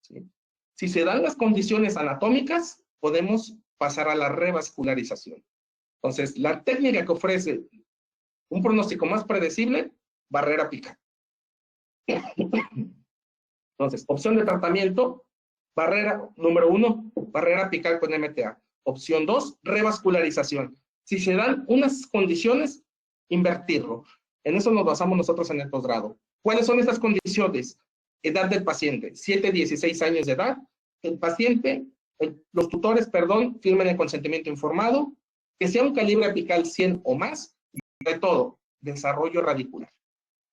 ¿Sí? Si se dan las condiciones anatómicas, podemos pasar a la revascularización. Entonces, la técnica que ofrece un pronóstico más predecible, barrera apical. Entonces, opción de tratamiento, barrera número 1, barrera apical con MTA. Opción 2, revascularización. Si se dan unas condiciones, invertirlo. En eso nos basamos nosotros en el posgrado. ¿Cuáles son estas condiciones? Edad del paciente, 7 a 16 años de edad. El paciente, los tutores, perdón, firmen el consentimiento informado, que sea un calibre apical 100 o más, y de todo, desarrollo radicular.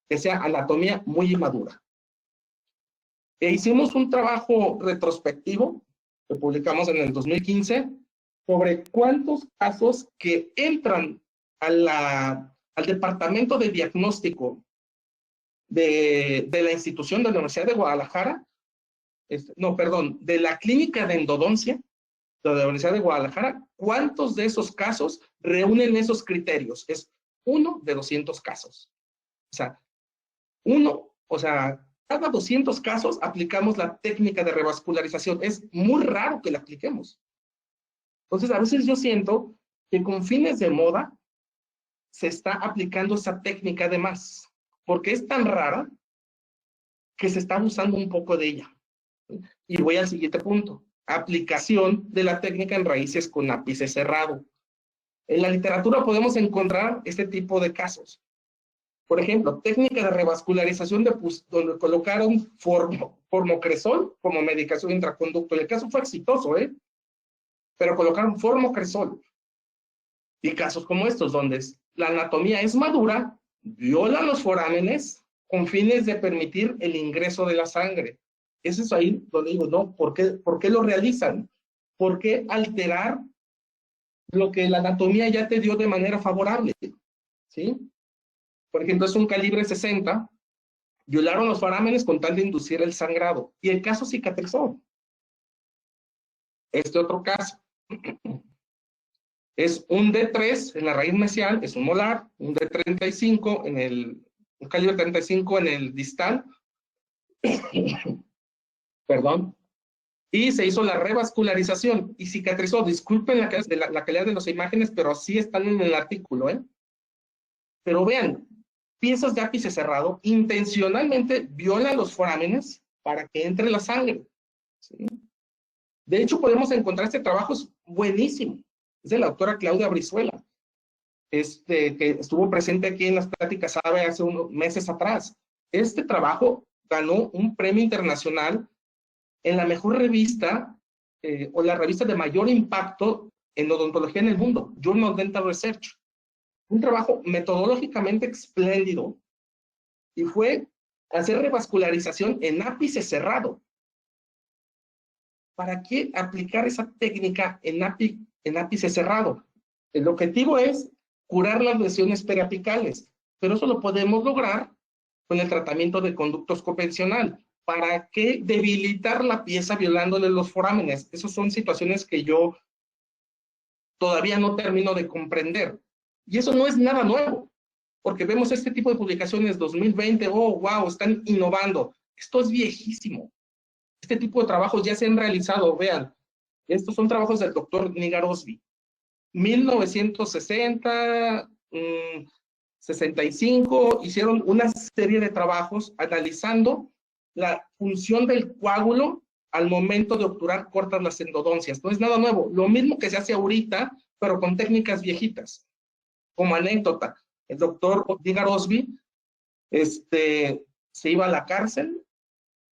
Que sea anatomía muy inmadura. Hicimos un trabajo retrospectivo que publicamos en el 2015 sobre cuántos casos que entran al departamento de diagnóstico de la institución de la Universidad de Guadalajara, de la clínica de endodoncia de la Universidad de Guadalajara, cuántos de esos casos reúnen esos criterios. Es 1 de 200 casos. Cada 200 casos aplicamos la técnica de revascularización. Es muy raro que la apliquemos. Entonces, a veces yo siento que con fines de moda se está aplicando esa técnica de más, porque es tan rara que se está usando un poco de ella. Y voy al siguiente punto. Aplicación de la técnica en raíces con ápice cerrado. En la literatura podemos encontrar este tipo de casos. Por ejemplo, técnica de revascularización donde colocaron formocresol como medicación intraconducto. El caso fue exitoso, pero colocaron formocresol. Y casos como estos, donde la anatomía es madura, violan los forámenes con fines de permitir el ingreso de la sangre. Eso es ahí donde digo, no, ¿por qué lo realizan? ¿Por qué alterar lo que la anatomía ya te dio de manera favorable? ¿Sí? Por ejemplo, es un calibre 60, violaron los forámenes con tal de inducir el sangrado, y el caso cicatrizó. Este otro caso es un D3 en la raíz mesial, es un molar, un D35 un calibre 35 en el distal, perdón, y se hizo la revascularización y cicatrizó. Disculpen la calidad de las imágenes, pero así están en el artículo, Pero vean, piezas de ápice cerrado intencionalmente violan los forámenes para que entre la sangre. ¿Sí? De hecho, podemos encontrar este trabajo, es buenísimo. Es de la doctora Claudia Brizuela, que estuvo presente aquí en las pláticas AVE hace unos meses atrás. Este trabajo ganó un premio internacional en la mejor revista, o la revista de mayor impacto en odontología en el mundo, Journal Dental Research. Un trabajo metodológicamente espléndido, y fue hacer revascularización en ápice cerrado. ¿Para qué aplicar esa técnica en ápice cerrado? El objetivo es curar las lesiones periapicales, pero eso lo podemos lograr con el tratamiento de conductos convencional. ¿Para qué debilitar la pieza violándole los forámenes? Esas son situaciones que yo todavía no termino de comprender. Y eso no es nada nuevo, porque vemos este tipo de publicaciones 2020, oh, wow, están innovando. Esto es viejísimo. Este tipo de trabajos ya se han realizado, vean. Estos son trabajos del doctor Nigar Osby. 1960, 65, hicieron una serie de trabajos analizando la función del coágulo al momento de obturar cortas las endodoncias. No es nada nuevo, lo mismo que se hace ahorita, pero con técnicas viejitas. Como anécdota, el doctor Nigar Osby se iba a la cárcel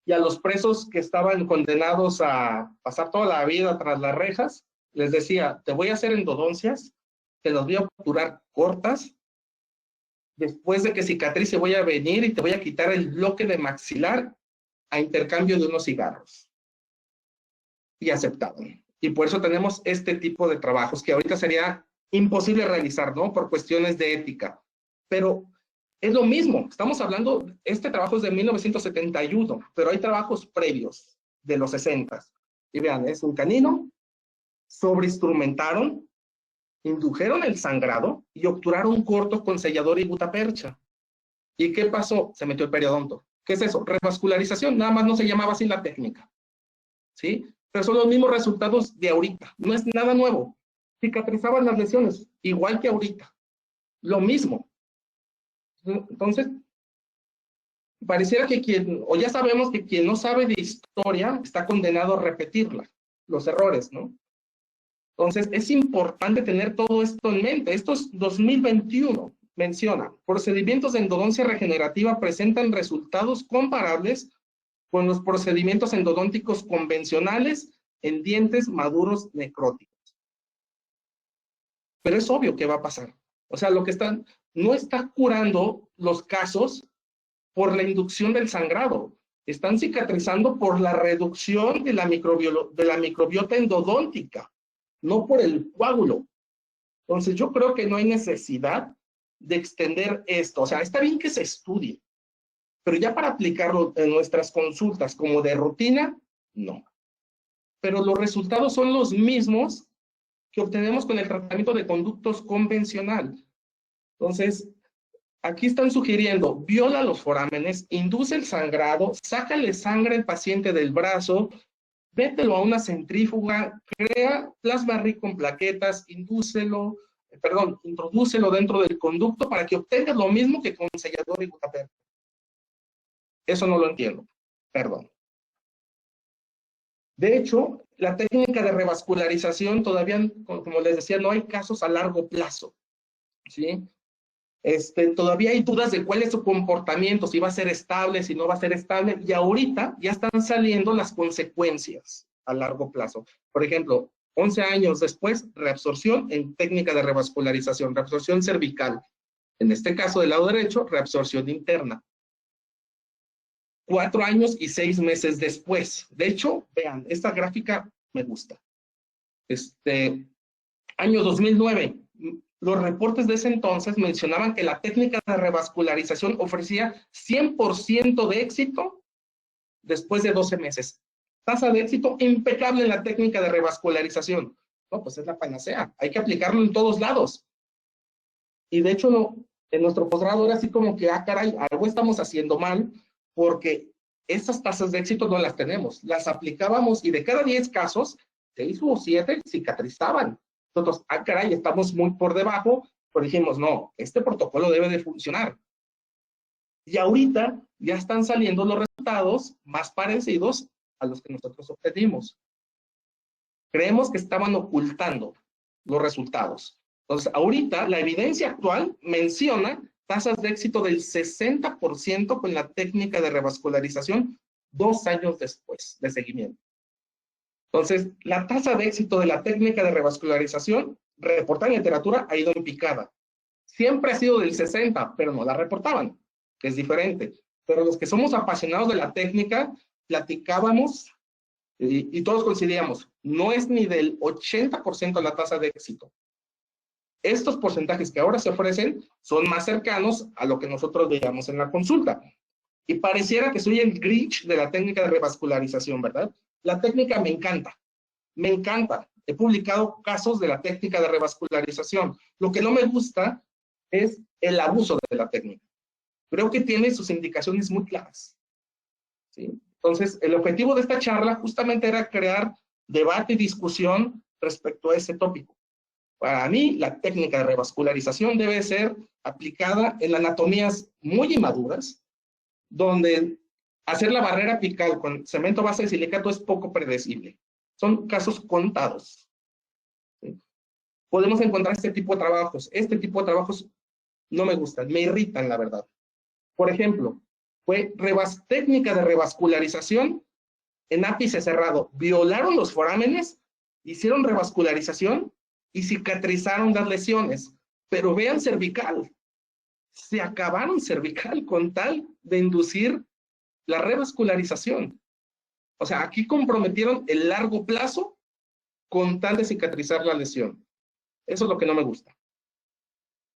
y a los presos que estaban condenados a pasar toda la vida tras las rejas, les decía, te voy a hacer endodoncias, te las voy a obturar cortas, después de que cicatrice voy a venir y te voy a quitar el bloque de maxilar a intercambio de unos cigarros. Y aceptaban. Y por eso tenemos este tipo de trabajos que ahorita sería imposible realizar, ¿no? Por cuestiones de ética. Pero es lo mismo, estamos hablando, este trabajo es de 1971, pero hay trabajos previos de los 60. Y vean, es un canino, sobreinstrumentaron, indujeron el sangrado y obturaron cortos con sellador y gutapercha. ¿Y qué pasó? Se metió el periodonto. ¿Qué es eso? Revascularización, nada más no se llamaba así la técnica. ¿Sí? Pero son los mismos resultados de ahorita, no es nada nuevo. Cicatrizaban las lesiones, igual que ahorita. Lo mismo. Entonces, pareciera que o ya sabemos que quien no sabe de historia está condenado a repetirla, los errores, ¿no? Entonces, es importante tener todo esto en mente. Esto es 2021, menciona, procedimientos de endodoncia regenerativa presentan resultados comparables con los procedimientos endodónticos convencionales en dientes maduros necróticos. Pero es obvio que va a pasar. O sea, no está curando los casos por la inducción del sangrado. Están cicatrizando por la reducción de la microbiota endodóntica, no por el coágulo. Entonces, yo creo que no hay necesidad de extender esto. O sea, está bien que se estudie, pero ya para aplicarlo en nuestras consultas como de rutina, no. Pero los resultados son los mismos que obtenemos con el tratamiento de conductos convencional. Entonces, aquí están sugiriendo, viola los forámenes, induce el sangrado, sácale sangre al paciente del brazo, vételo a una centrífuga, crea plasma rico en plaquetas, introdúcelo dentro del conducto para que obtengas lo mismo que con sellador y gutapercha. Eso no lo entiendo, perdón. De hecho, la técnica de revascularización todavía, como les decía, no hay casos a largo plazo, ¿sí? Todavía hay dudas de cuál es su comportamiento, si va a ser estable, si no va a ser estable, y ahorita ya están saliendo las consecuencias a largo plazo. Por ejemplo, 11 años después, reabsorción en técnica de revascularización, reabsorción cervical. En este caso, del lado derecho, reabsorción interna. 4 años y 6 meses después. De hecho, vean, esta gráfica me gusta. Año 2009, los reportes de ese entonces mencionaban que la técnica de revascularización ofrecía 100% de éxito después de 12 meses. Tasa de éxito impecable en la técnica de revascularización. No, pues es la panacea. Hay que aplicarlo en todos lados. Y de hecho, no, en nuestro posgrado era así como que, caray, algo estamos haciendo mal, porque esas tasas de éxito no las tenemos. Las aplicábamos y de cada 10 casos, 6 o 7 cicatrizaban. Nosotros, caray, estamos muy por debajo, pero dijimos, no, este protocolo debe de funcionar. Y ahorita ya están saliendo los resultados más parecidos a los que nosotros obtenimos. Creemos que estaban ocultando los resultados. Entonces, ahorita la evidencia actual menciona tasas de éxito del 60% con la técnica de revascularización 2 años después de seguimiento. Entonces, la tasa de éxito de la técnica de revascularización reportada en literatura ha ido en picada. Siempre ha sido del 60, pero no la reportaban, que es diferente. Pero los que somos apasionados de la técnica, platicábamos y todos coincidíamos, no es ni del 80% la tasa de éxito. Estos porcentajes que ahora se ofrecen son más cercanos a lo que nosotros veíamos en la consulta. Y pareciera que soy el Grinch de la técnica de revascularización, ¿verdad? La técnica me encanta, me encanta. He publicado casos de la técnica de revascularización. Lo que no me gusta es el abuso de la técnica. Creo que tiene sus indicaciones muy claras, ¿sí? Entonces, el objetivo de esta charla justamente era crear debate y discusión respecto a ese tópico. Para mí, la técnica de revascularización debe ser aplicada en anatomías muy inmaduras, donde hacer la barrera apical con cemento base de silicato es poco predecible. Son casos contados, ¿sí? Podemos encontrar este tipo de trabajos. Este tipo de trabajos no me gustan, me irritan, la verdad. Por ejemplo, Fue técnica de revascularización en ápice cerrado. Violaron los forámenes, hicieron revascularización y cicatrizaron las lesiones. Pero vean cervical. Se acabaron cervical con tal de inducir la revascularización. O sea, aquí comprometieron el largo plazo con tal de cicatrizar la lesión. Eso es lo que no me gusta.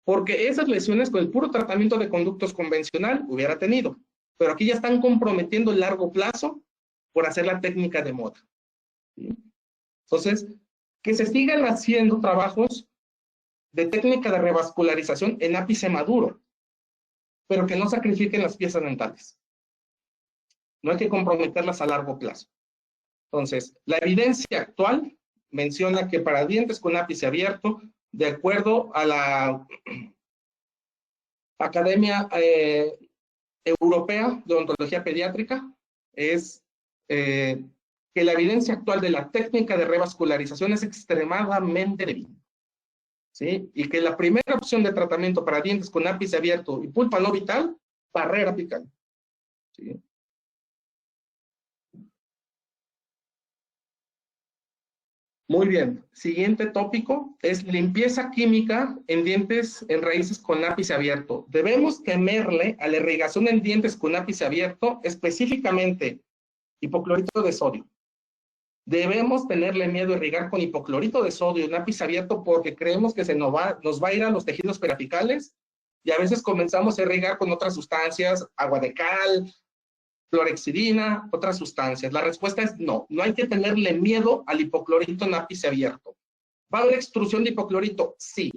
Porque esas lesiones con el puro tratamiento de conductos convencional hubiera tenido. Pero aquí ya están comprometiendo el largo plazo por hacer la técnica de moda. ¿Sí? Entonces, que se sigan haciendo trabajos de técnica de revascularización en ápice maduro, pero que no sacrifiquen las piezas dentales. No hay que comprometerlas a largo plazo. Entonces, la evidencia actual menciona que para dientes con ápice abierto, de acuerdo a la Academia Europea de Odontología Pediátrica, es que la evidencia actual de la técnica de revascularización es extremadamente débil. ¿Sí? Y que la primera opción de tratamiento para dientes con ápice abierto y pulpa no vital, barrera apical. ¿Sí? Muy bien. Siguiente tópico es limpieza química en dientes en raíces con ápice abierto. Debemos temerle a la irrigación en dientes con ápice abierto, específicamente hipoclorito de sodio. Debemos tenerle miedo a irrigar con hipoclorito de sodio en ápice abierto porque creemos que nos va a ir a los tejidos periapicales y a veces comenzamos a irrigar con otras sustancias, agua de cal, clorhexidina, otras sustancias. La respuesta es no. No hay que tenerle miedo al hipoclorito en ápice abierto. ¿Va a haber extrusión de hipoclorito? Sí.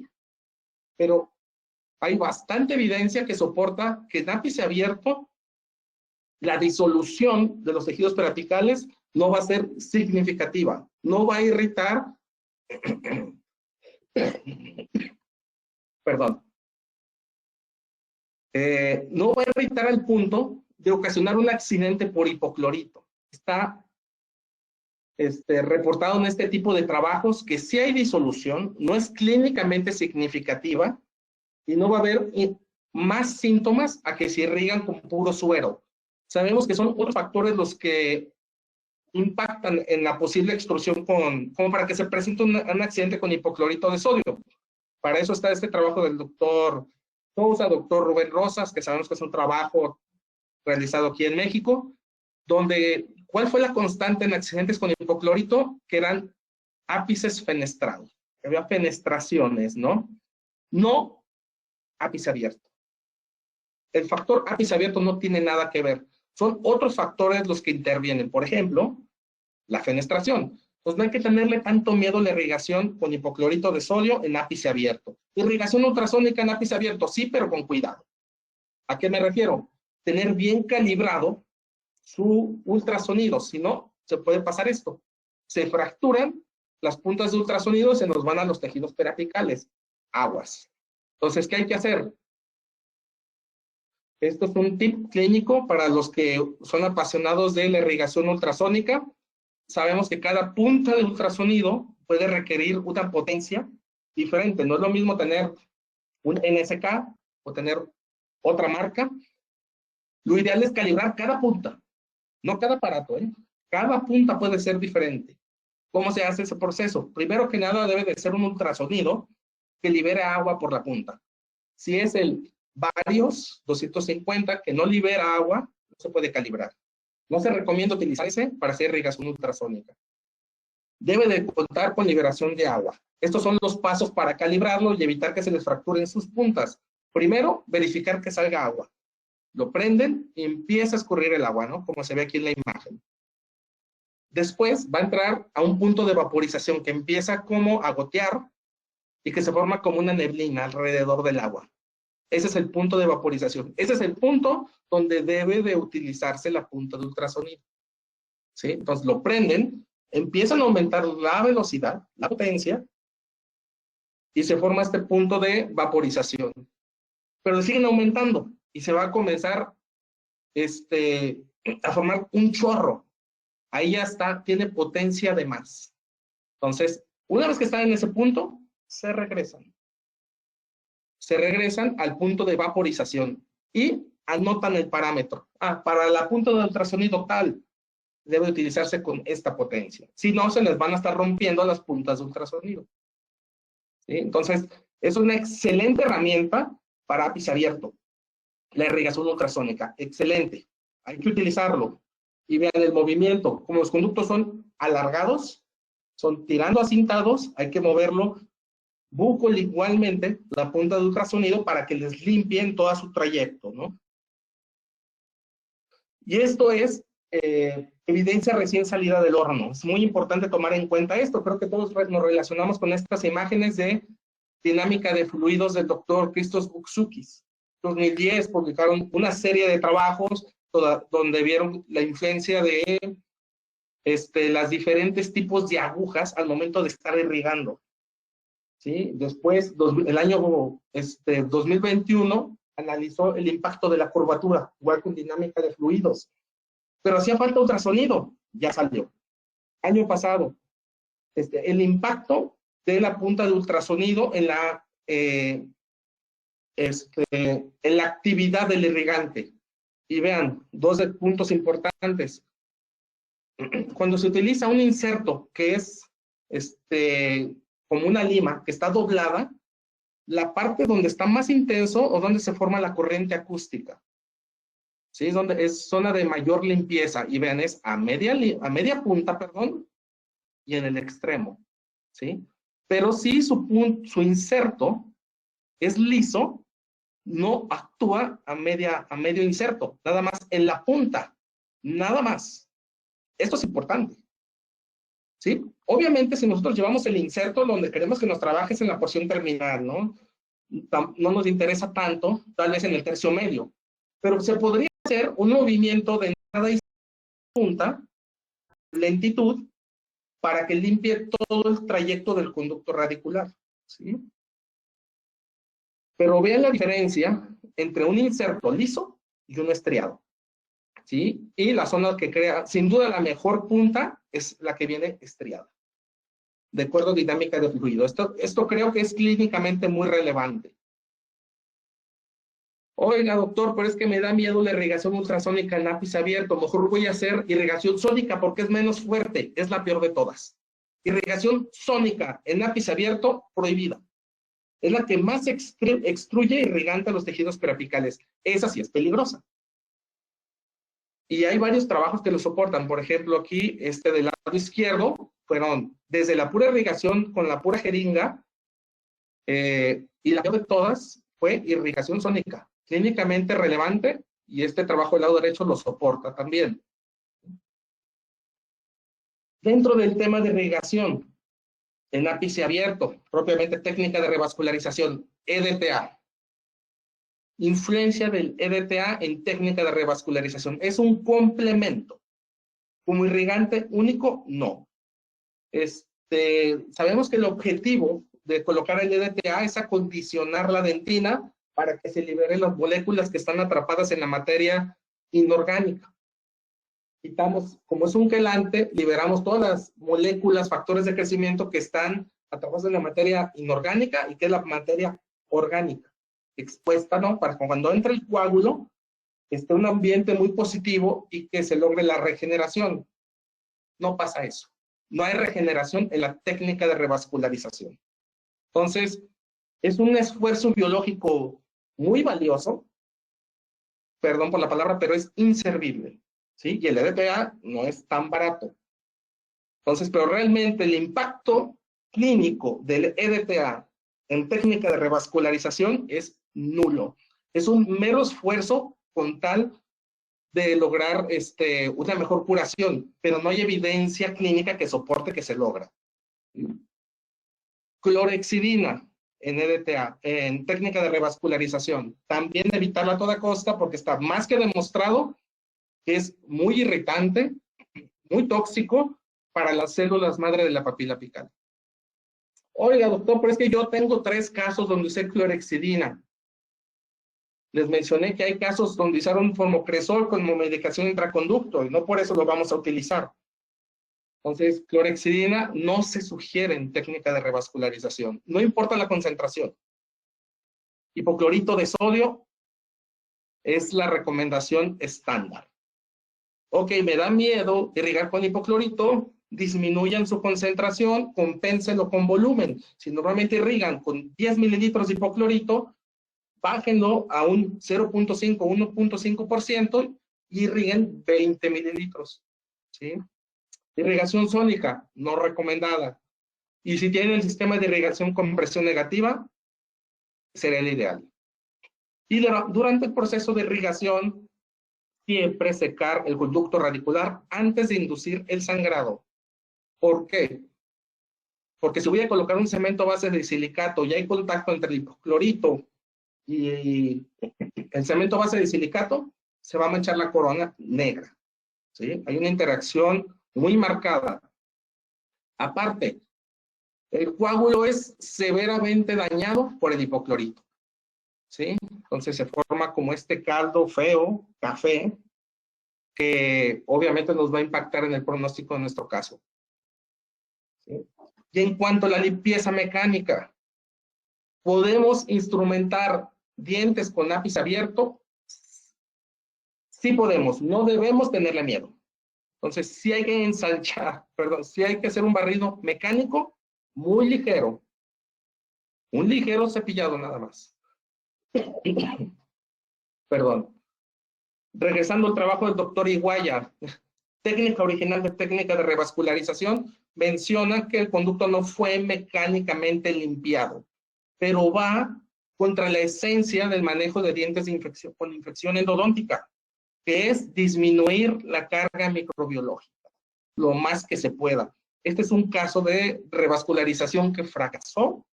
Pero hay bastante evidencia que soporta que en ápice abierto la disolución de los tejidos periapicales no va a ser significativa. No va a irritar, perdón, no va a irritar al punto de ocasionar un accidente por hipoclorito. Está reportado en este tipo de trabajos que sí hay disolución, no es clínicamente significativa y no va a haber más síntomas a que se irrigan con puro suero. Sabemos que son otros factores los que impactan en la posible extrusión como para que se presente un accidente con hipoclorito de sodio. Para eso está este trabajo del doctor Sousa, doctor Rubén Rosas, que sabemos que es un trabajo realizado aquí en México, donde, ¿cuál fue la constante en accidentes con hipoclorito? Que eran ápices fenestrados, había fenestraciones, ¿no? No ápice abierto. El factor ápice abierto no tiene nada que ver. Son otros factores los que intervienen. Por ejemplo, la fenestración. Pues no hay que tenerle tanto miedo a la irrigación con hipoclorito de sodio en ápice abierto. Irrigación ultrasónica en ápice abierto, sí, pero con cuidado. ¿A qué me refiero? Tener bien calibrado su ultrasonido, si no, se puede pasar esto. Se fracturan las puntas de ultrasonido y se nos van a los tejidos periapicales. Aguas. Entonces, ¿qué hay que hacer? Esto es un tip clínico para los que son apasionados de la irrigación ultrasónica. Sabemos que cada punta de ultrasonido puede requerir una potencia diferente. No es lo mismo tener un NSK o tener otra marca. Lo ideal es calibrar cada punta, no cada aparato, ¿eh? Cada punta puede ser diferente. ¿Cómo se hace ese proceso? Primero que nada debe de ser un ultrasonido que libere agua por la punta. Si es el Varios 250 que no libera agua, no se puede calibrar. No se recomienda utilizar ese para hacer irrigación ultrasónica. Debe de contar con liberación de agua. Estos son los pasos para calibrarlo y evitar que se les fracturen sus puntas. Primero, verificar que salga agua. Lo prenden y empieza a escurrir el agua, ¿no? Como se ve aquí en la imagen. Después va a entrar a un punto de vaporización que empieza como a gotear y que se forma como una neblina alrededor del agua. Ese es el punto de vaporización. Ese es el punto donde debe de utilizarse la punta de ultrasonido. ¿Sí? Entonces lo prenden, empiezan a aumentar la velocidad, la potencia, y se forma este punto de vaporización. Pero siguen aumentando y se va a comenzar a formar un chorro. Ahí ya está, tiene potencia de más. Entonces, una vez que están en ese punto, se regresan. Se regresan al punto de vaporización y anotan el parámetro. Para la punta de ultrasonido tal, debe utilizarse con esta potencia. Si no, se les van a estar rompiendo las puntas de ultrasonido. ¿Sí? Entonces, es una excelente herramienta para APIS abierto. La irrigación ultrasónica, excelente. Hay que utilizarlo. Y vean el movimiento. Como los conductos son alargados, son tirando acintados, hay que moverlo buco igualmente la punta de ultrasonido para que les limpien todo su trayecto, ¿no? Y esto es evidencia recién salida del horno. Es muy importante tomar en cuenta esto. Creo que todos nos relacionamos con estas imágenes de dinámica de fluidos del doctor Christos Bouksoukas. En 2010 publicaron una serie de trabajos donde vieron la influencia de los diferentes tipos de agujas al momento de estar irrigando. ¿Sí? Después, el año 2021, analizó el impacto de la curvatura, igual con dinámica de fluidos. Pero hacía falta ultrasonido, ya salió. Año pasado, el impacto de la punta de ultrasonido en la actividad del irrigante. Y vean, dos puntos importantes. Cuando se utiliza un inserto que es como una lima que está doblada, la parte donde está más intenso o donde se forma la corriente acústica. ¿Sí? Donde es zona de mayor limpieza. Y vean, es a media punta, perdón, y en el extremo. ¿Sí? Pero si su inserto es liso, no actúa a medio inserto, nada más en la punta, nada más. Esto es importante. ¿Sí? Obviamente, si nosotros llevamos el inserto donde queremos que nos trabajes en la porción terminal, ¿no? No nos interesa tanto, tal vez en el tercio medio. Pero se podría hacer un movimiento de entrada y punta, lentitud, para que limpie todo el trayecto del conducto radicular. ¿Sí? Pero vean la diferencia entre un inserto liso y un estriado. ¿Sí? Y la zona que crea, sin duda la mejor punta es la que viene estriada. De acuerdo a dinámica de fluido. Esto creo que es clínicamente muy relevante. Oiga, doctor, pero es que me da miedo la irrigación ultrasónica en APIS abierto. Mejor voy a hacer irrigación sónica porque es menos fuerte. Es la peor de todas. Irrigación sónica en APIS abierto, prohibida. Es la que más extruye irrigante a los tejidos periapicales. Esa sí es peligrosa. Y hay varios trabajos que lo soportan. Por ejemplo, aquí, del lado izquierdo, fueron desde la pura irrigación con la pura jeringa, y la peor de todas fue irrigación sónica. Clínicamente relevante, y este trabajo del lado derecho lo soporta también. Dentro del tema de irrigación, en ápice abierto, propiamente técnica de revascularización, EDTA. Influencia del EDTA en técnica de revascularización. Es un complemento. Como irrigante único, no. Sabemos que el objetivo de colocar el EDTA es acondicionar la dentina para que se liberen las moléculas que están atrapadas en la materia inorgánica. Quitamos, como es un quelante, liberamos todas las moléculas, factores de crecimiento que están atrapados en la materia inorgánica y que es la materia orgánica, expuesta, ¿no? Para cuando entra el coágulo, esté un ambiente muy positivo y que se logre la regeneración. No pasa eso. No hay regeneración en la técnica de revascularización. Entonces, es un esfuerzo biológico muy valioso, perdón por la palabra, pero es inservible, ¿sí? Y el EDTA no es tan barato. Entonces, pero realmente el impacto clínico del EDTA en técnica de revascularización es nulo. Es un mero esfuerzo con tal de lograr una mejor curación, pero no hay evidencia clínica que soporte que se logra. Clorhexidina en EDTA, en técnica de revascularización. También evitarla a toda costa porque está más que demostrado que es muy irritante, muy tóxico para las células madre de la papila apical. Oiga, doctor, pero es que yo tengo 3 casos donde usé clorhexidina. Les mencioné que hay casos donde usaron formocresol como medicación intraconducto y no por eso lo vamos a utilizar. Entonces, clorhexidina no se sugiere en técnica de revascularización. No importa la concentración. Hipoclorito de sodio, Es la recomendación estándar. Ok, me da miedo irrigar con hipoclorito, disminuyan su concentración, compénsenlo con volumen. Si normalmente irrigan con 10 mililitros de hipoclorito, bájenlo a un 0.5, 1.5% y irriguen 20 mililitros. ¿Sí? Irrigación sónica, no recomendada. Y si tienen el sistema de irrigación con presión negativa, sería el ideal. Y durante el proceso de irrigación, siempre secar el conducto radicular antes de inducir el sangrado. ¿Por qué? Porque si voy a colocar un cemento a base de silicato y hay contacto entre el hipoclorito y el cemento a base de silicato, se va a manchar la corona negra. ¿Sí? Hay una interacción muy marcada. Aparte, el coágulo es severamente dañado por el hipoclorito. ¿Sí? Entonces se forma como este caldo feo, café, que obviamente nos va a impactar en el pronóstico de nuestro caso. ¿Sí? Y en cuanto a la limpieza mecánica, ¿podemos instrumentar dientes con lápiz abierto? Sí podemos, no debemos tenerle miedo. Entonces, sí hay que ensanchar, perdón, sí hay que hacer un barrido mecánico muy ligero. Un ligero cepillado nada más. Perdón. Regresando al trabajo del doctor Iguaya, técnica original de técnica de revascularización, menciona que el conducto no fue mecánicamente limpiado, pero va contra la esencia del manejo de dientes de infección, con infección endodóntica, que es disminuir la carga microbiológica lo más que se pueda. Este es un caso de revascularización que fracasó,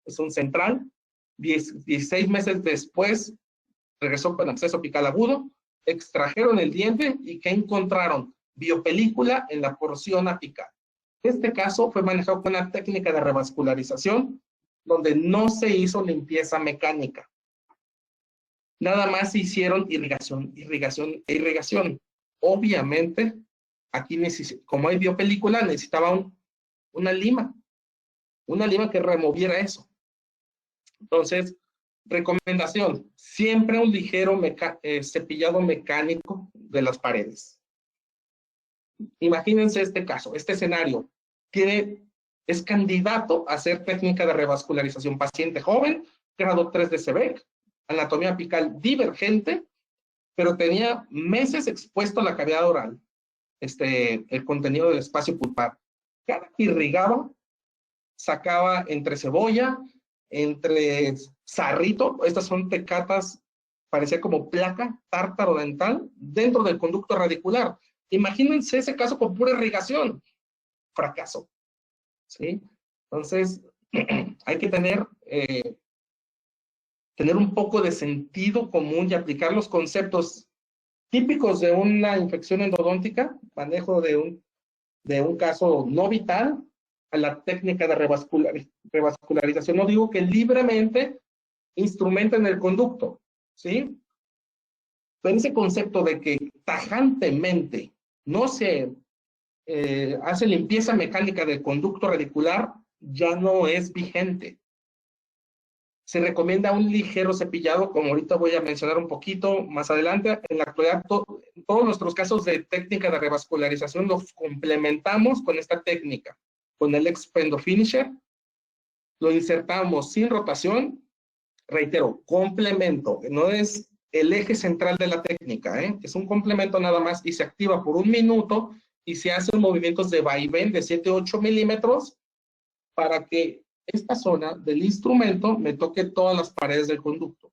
es un central, 16 meses después regresó con absceso apical agudo, extrajeron el diente y ¿qué encontraron? Biopelícula en la porción apical. Este caso fue manejado con una técnica de revascularización donde no se hizo limpieza mecánica. Nada más se hicieron irrigación. Obviamente, aquí como hay biopelícula, necesitaba una lima que removiera eso. Entonces, recomendación, siempre un ligero cepillado mecánico de las paredes. Imagínense este caso, este escenario. Es candidato a hacer técnica de revascularización. Paciente joven, grado 3 de CEBEC, anatomía apical divergente, pero tenía meses expuesto a la cavidad oral, el contenido del espacio pulpar. Cada que irrigaba, sacaba entre cebolla, entre sarrito, estas son tecatas, parecía como placa, tártaro dental, dentro del conducto radicular. Imagínense ese caso con pura irrigación. Fracaso. ¿Sí? Entonces, hay que tener un poco de sentido común y aplicar los conceptos típicos de una infección endodóntica, manejo de un caso no vital, a la técnica de revascularización. No digo que libremente instrumenten el conducto, ¿sí? Pero ese concepto de que tajantemente no se hace limpieza mecánica del conducto radicular ya no es vigente. Se recomienda un ligero cepillado, como ahorita voy a mencionar un poquito más adelante. En la actualidad, todos nuestros casos de técnica de revascularización los complementamos con esta técnica, con el Expendo Finisher. Lo insertamos sin rotación. Reitero, complemento, no es el eje central de la técnica, es un complemento nada más y se activa por 1 minuto y se hacen movimientos de vaivén de 7-8 milímetros para que esta zona del instrumento me toque todas las paredes del conducto.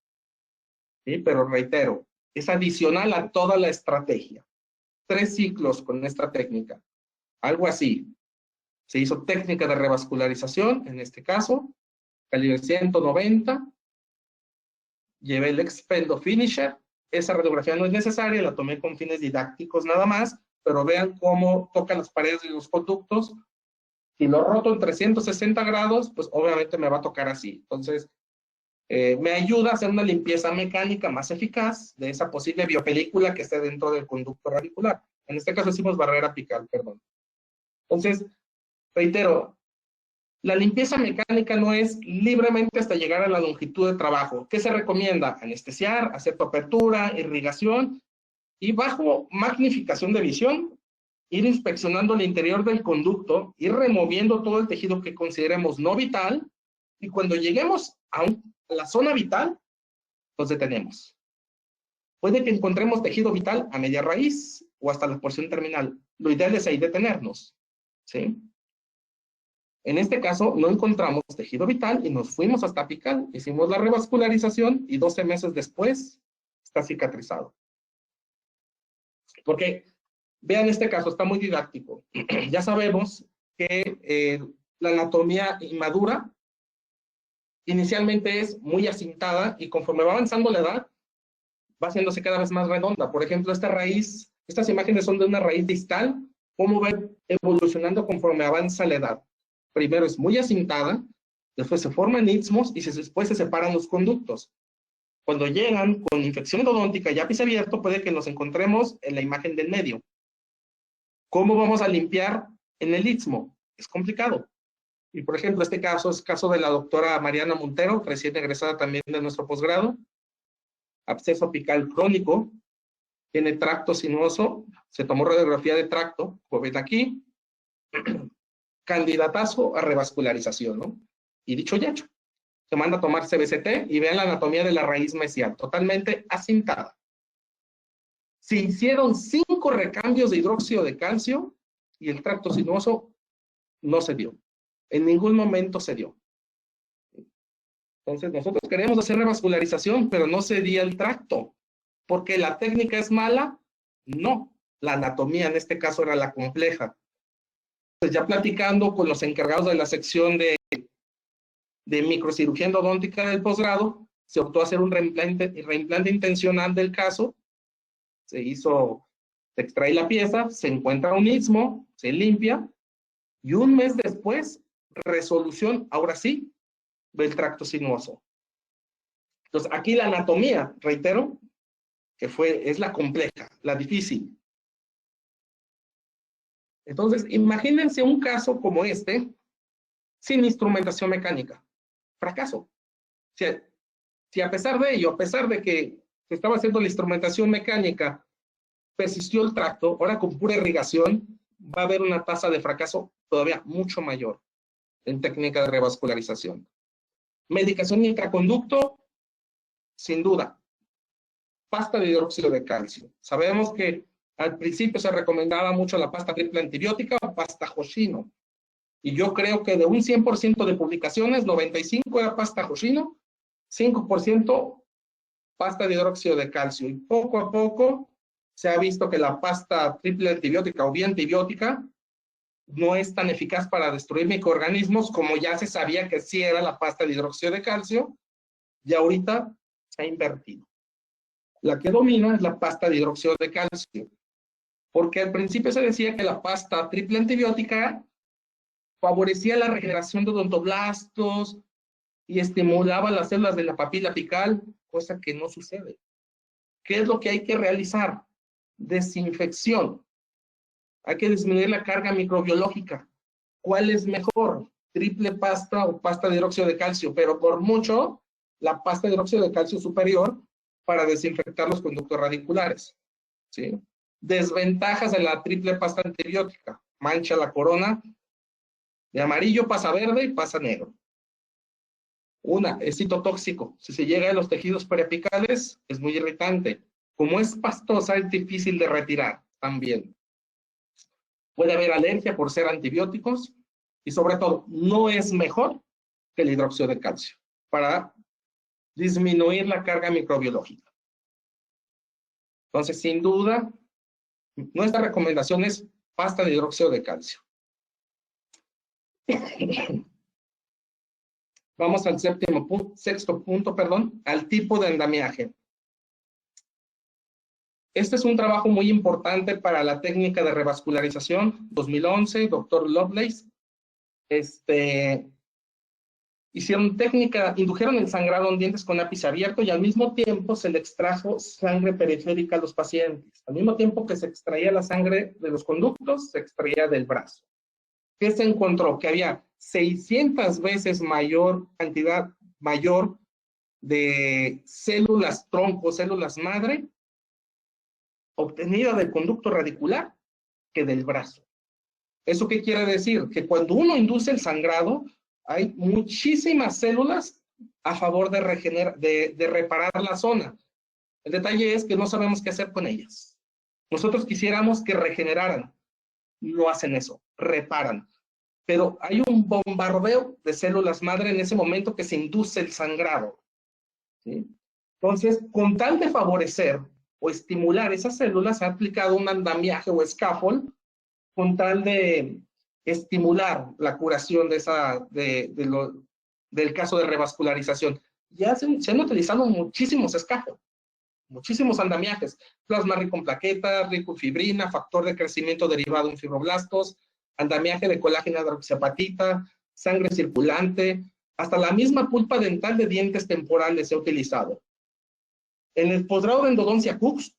¿Sí? Pero reitero, es adicional a toda la estrategia. 3 ciclos con esta técnica. Algo así. Se hizo técnica de revascularización, en este caso, calibre 190. Llevé el Expendo Finisher. Esa radiografía no es necesaria, la tomé con fines didácticos nada más, pero vean cómo tocan las paredes de los conductos. Si lo roto en 360 grados, pues obviamente me va a tocar así. Entonces, me ayuda a hacer una limpieza mecánica más eficaz de esa posible biopelícula que esté dentro del conducto radicular. En este caso hicimos barrera apical, perdón. Entonces, reitero, La limpieza mecánica no es libremente hasta llegar a la longitud de trabajo. ¿Qué se recomienda? Anestesiar, hacer tu apertura, irrigación y bajo magnificación de visión, ir inspeccionando el interior del conducto, ir removiendo todo el tejido que consideremos no vital y cuando lleguemos a la zona vital, nos detenemos. Puede que encontremos tejido vital a media raíz o hasta la porción terminal. Lo ideal es ahí detenernos, ¿sí? En este caso, no encontramos tejido vital y nos fuimos hasta apical, hicimos la revascularización y 12 meses después está cicatrizado. Porque, vean este caso, está muy didáctico. Ya sabemos que la anatomía inmadura inicialmente es muy acintada y conforme va avanzando la edad, va haciéndose cada vez más redonda. Por ejemplo, esta raíz, estas imágenes son de una raíz distal, cómo va evolucionando conforme avanza la edad. Primero es muy acintada, después se forman istmos y después se separan los conductos. Cuando llegan con infección endodóntica y ápice abierto, puede que nos encontremos en la imagen del medio. ¿Cómo vamos a limpiar en el istmo? Es complicado. Y por ejemplo, este caso es caso de la doctora Mariana Montero, recién egresada también de nuestro posgrado. Absceso apical crónico, tiene tracto sinuoso, se tomó radiografía de tracto, como ven aquí, candidatazo a revascularización, ¿no? Y dicho y hecho, se manda a tomar CBCT y vean la anatomía de la raíz mesial, totalmente acintada. Se hicieron 5 recambios de hidróxido de calcio y el tracto sinuoso no se dio. En ningún momento se dio. Entonces, nosotros queremos hacer revascularización, pero no se dio el tracto. ¿Porque la técnica es mala? No. La anatomía en este caso era la compleja. Entonces, ya platicando con los encargados de la sección de microcirugía endodóntica del posgrado, se optó a hacer un reimplante intencional del caso. Se extrae la pieza, se encuentra un istmo, se limpia, y un mes después, resolución, ahora sí, del tracto sinuoso. Entonces, aquí la anatomía, reitero, que es la compleja, la difícil. Entonces, imagínense un caso como este, sin instrumentación mecánica. Fracaso. Si a pesar de ello, a pesar de que se estaba haciendo la instrumentación mecánica, persistió el tracto, ahora con pura irrigación, va a haber una tasa de fracaso todavía mucho mayor en técnica de revascularización. Medicación intraconducto, sin duda. Pasta de hidróxido de calcio. Sabemos que al principio se recomendaba mucho la pasta triple antibiótica o pasta Hoshino. Y yo creo que de un 100% de publicaciones, 95 era pasta Hoshino, 5% pasta de hidróxido de calcio. Y poco a poco se ha visto que la pasta triple antibiótica o biantibiótica no es tan eficaz para destruir microorganismos como ya se sabía que sí era la pasta de hidróxido de calcio, y ahorita se ha invertido. La que domina es la pasta de hidróxido de calcio, porque al principio se decía que la pasta triple antibiótica favorecía la regeneración de odontoblastos y estimulaba las células de la papila apical, cosa que no sucede. ¿Qué es lo que hay que realizar? Desinfección. Hay que disminuir la carga microbiológica. ¿Cuál es mejor? Triple pasta o pasta de hidróxido de calcio, pero por mucho la pasta de hidróxido de calcio superior para desinfectar los conductos radiculares, ¿sí? Desventajas de la triple pasta antibiótica. Mancha la corona, de amarillo pasa verde y pasa negro. Una, es citotóxico. Si se llega a los tejidos periapicales, es muy irritante. Como es pastosa, es difícil de retirar también. Puede haber alergia por ser antibióticos y sobre todo, no es mejor que el hidróxido de calcio para disminuir la carga microbiológica. Entonces, sin duda, nuestra recomendación es pasta de hidróxido de calcio. Vamos al sexto punto, al tipo de andamiaje. Este es un trabajo muy importante para la técnica de revascularización, 2011, doctor Lovelace. Indujeron el sangrado en dientes con ápice abierto y al mismo tiempo se le extrajo sangre periférica a los pacientes. Al mismo tiempo que se extraía la sangre de los conductos, se extraía del brazo. ¿Qué se encontró? Que había 600 veces mayor cantidad, mayor de células tronco, células madre, obtenida del conducto radicular que del brazo. ¿Eso qué quiere decir? Que cuando uno induce el sangrado, hay muchísimas células a favor de reparar la zona. El detalle es que no sabemos qué hacer con ellas. Nosotros quisiéramos que regeneraran. No hacen eso, reparan. Pero hay un bombardeo de células madre en ese momento que se induce el sangrado, ¿sí? Entonces, con tal de favorecer o estimular esas células, se ha aplicado un andamiaje o scaffold con tal de estimular la curación del caso de revascularización. Ya se han utilizado muchísimos scaffolds, muchísimos andamiajes, plasma rico en plaquetas, rico en fibrina, factor de crecimiento derivado en fibroblastos, andamiaje de colágeno hidroxiapatita, sangre circulante, hasta la misma pulpa dental de dientes temporales se ha utilizado. En el posgrado de endodoncia Cooks,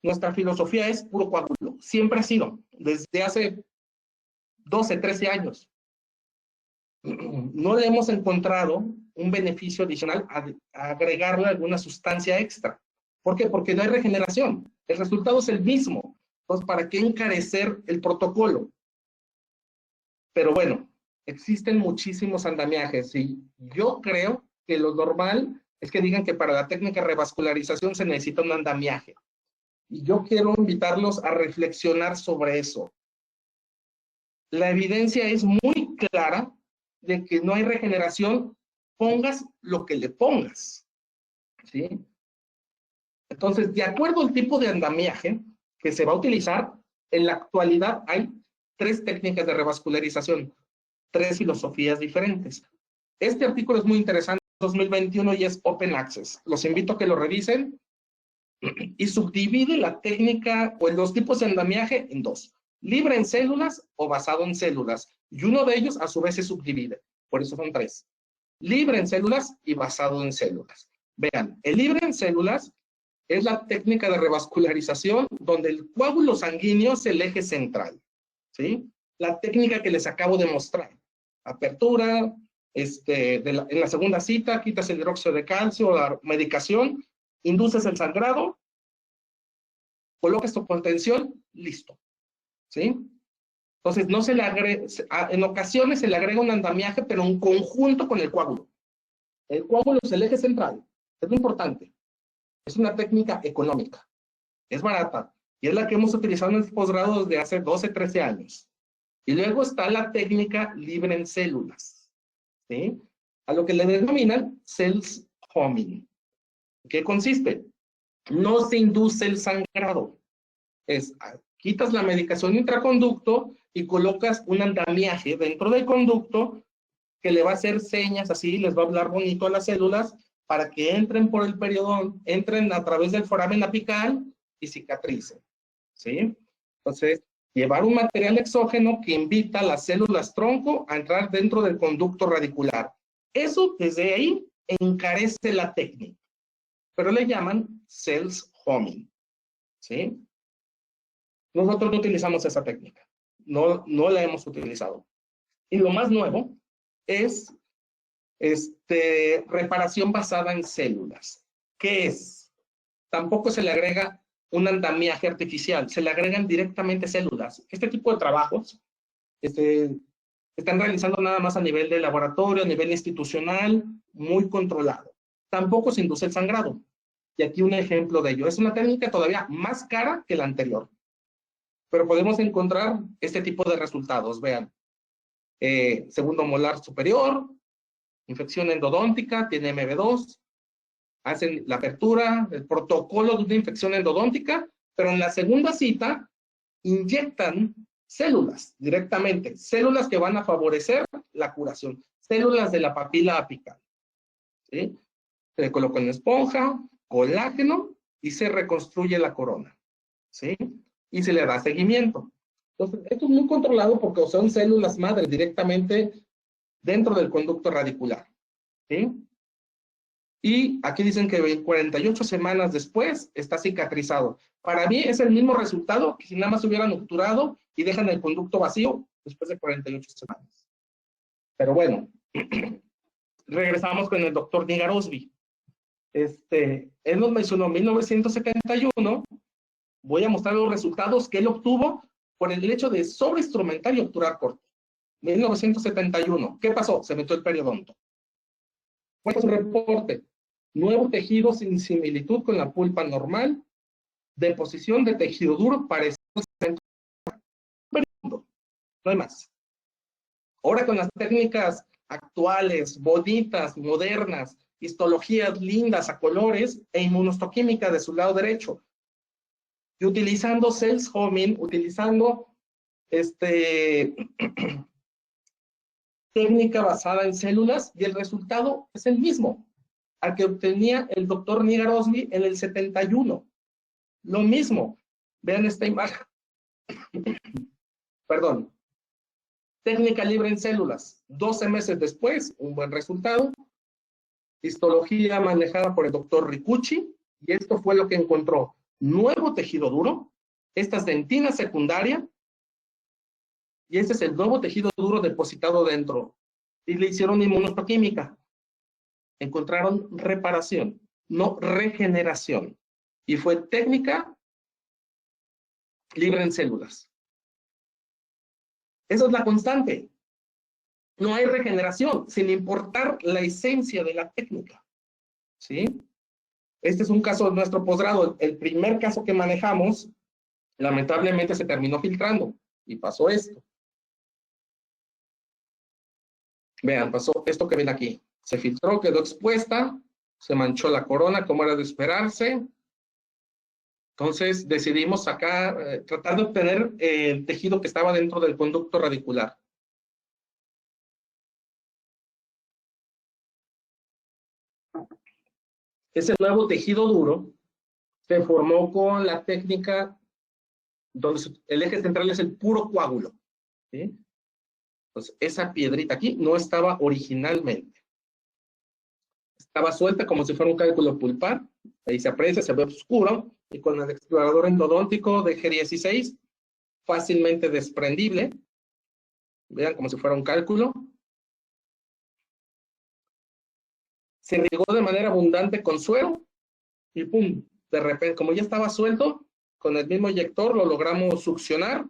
nuestra filosofía es puro coágulo. Siempre ha sido, desde hace 12, 13 años. No le hemos encontrado un beneficio adicional a agregarle alguna sustancia extra. ¿Por qué? Porque no hay regeneración. El resultado es el mismo. Entonces, ¿para qué encarecer el protocolo? Pero bueno, existen muchísimos andamiajes y yo creo que lo normal es que digan que para la técnica de revascularización se necesita un andamiaje. Y yo quiero invitarlos a reflexionar sobre eso. La evidencia es muy clara de que no hay regeneración, pongas lo que le pongas, ¿sí? Entonces, de acuerdo al tipo de andamiaje que se va a utilizar, en la actualidad hay 3 técnicas de revascularización, 3 filosofías diferentes. Este artículo es muy interesante, 2021, y es Open Access. Los invito a que lo revisen y subdivide la técnica o los tipos de andamiaje en 2. Libre en células o basado en células. Y uno de ellos a su vez se subdivide. Por eso son 3. Libre en células y basado en células. Vean, el libre en células es la técnica de revascularización donde el coágulo sanguíneo es el eje central, ¿sí? La técnica que les acabo de mostrar. Apertura, en la segunda cita, quitas el hidróxido de calcio, la medicación, induces el sangrado, colocas tu contención, listo, ¿sí? Entonces, no se le agrega, en ocasiones se le agrega un andamiaje, pero en conjunto con el coágulo. El coágulo es el eje central, es lo importante. Es una técnica económica, es barata, y es la que hemos utilizado en el posgrado desde hace 12, 13 años. Y luego está la técnica libre en células, ¿sí? A lo que le denominan cells homing. ¿Qué consiste? No se induce el sangrado. Quitas la medicación intraconducto y colocas un andamiaje dentro del conducto que le va a hacer señas así, les va a hablar bonito a las células para que entren por el periodón, entren a través del foramen apical y cicatricen, ¿sí? Entonces, llevar un material exógeno que invita a las células tronco a entrar dentro del conducto radicular. Eso, desde ahí, encarece la técnica, pero le llaman cells homing, ¿sí? Nosotros no utilizamos esa técnica, no la hemos utilizado. Y lo más nuevo es reparación basada en células. ¿Qué es? Tampoco se le agrega un andamiaje artificial, se le agregan directamente células. Este tipo de trabajos están realizando nada más a nivel de laboratorio, a nivel institucional, muy controlado. Tampoco se induce el sangrado. Y aquí un ejemplo de ello. Es una técnica todavía más cara que la anterior. Pero podemos encontrar este tipo de resultados. Vean, segundo molar superior, infección endodóntica, tiene MB2, hacen la apertura, el protocolo de una infección endodóntica, pero en la segunda cita inyectan células directamente, células que van a favorecer la curación, células de la papila apical, ¿sí? Se le coloca en esponja, colágeno y se reconstruye la corona, ¿sí? Y se le da seguimiento. Entonces, esto es muy controlado porque son células madre directamente dentro del conducto radicular, ¿sí? Y aquí dicen que 48 semanas después está cicatrizado. Para mí es el mismo resultado que si nada más hubieran obturado y dejan el conducto vacío, después de 48 semanas. Pero bueno, regresamos con el doctor Nigarosby. Él nos mencionó en 1971, voy a mostrar los resultados que él obtuvo por el hecho de sobreinstrumentar y obturar corte. 1971, ¿qué pasó? Se metió el periodonto. ¿Cuál fue su reporte? Nuevo tejido sin similitud con la pulpa normal, deposición de tejido duro parecido al periodonto. No hay más. Ahora con las técnicas actuales, bonitas, modernas, histologías lindas a colores e inmunohistoquímica de su lado derecho, y utilizando cells homing, utilizando técnica basada en células, y el resultado es el mismo al que obtenía el doctor Nigarosby en el 71. Lo mismo. Vean esta imagen. Perdón. Técnica libre en células. 12 meses después, un buen resultado. Histología manejada por el doctor Ricucci, y esto fue lo que encontró. Nuevo tejido duro, esta es dentina secundaria, y este es el nuevo tejido duro depositado dentro. Y le hicieron inmunohistoquímica. Encontraron reparación, no regeneración. Y fue técnica libre en células. Esa es la constante. No hay regeneración, sin importar la esencia de la técnica. ¿Sí? Este es un caso de nuestro posgrado. El primer caso que manejamos, lamentablemente se terminó filtrando. Y pasó esto. Vean, pasó esto que ven aquí. Se filtró, quedó expuesta, se manchó la corona, como era de esperarse. Entonces decidimos sacar, tratar de obtener el tejido que estaba dentro del conducto radicular. Ese nuevo tejido duro se formó con la técnica donde el eje central es el puro coágulo. ¿Sí? Entonces, esa piedrita aquí no estaba originalmente. Estaba suelta como si fuera un cálculo pulpar. Ahí se aprecia, se ve oscuro. Y con el explorador endodóntico de G16, fácilmente desprendible. Vean como si fuera un cálculo. Se regó de manera abundante con suero. Y pum, de repente, como ya estaba suelto, con el mismo inyector lo logramos succionar.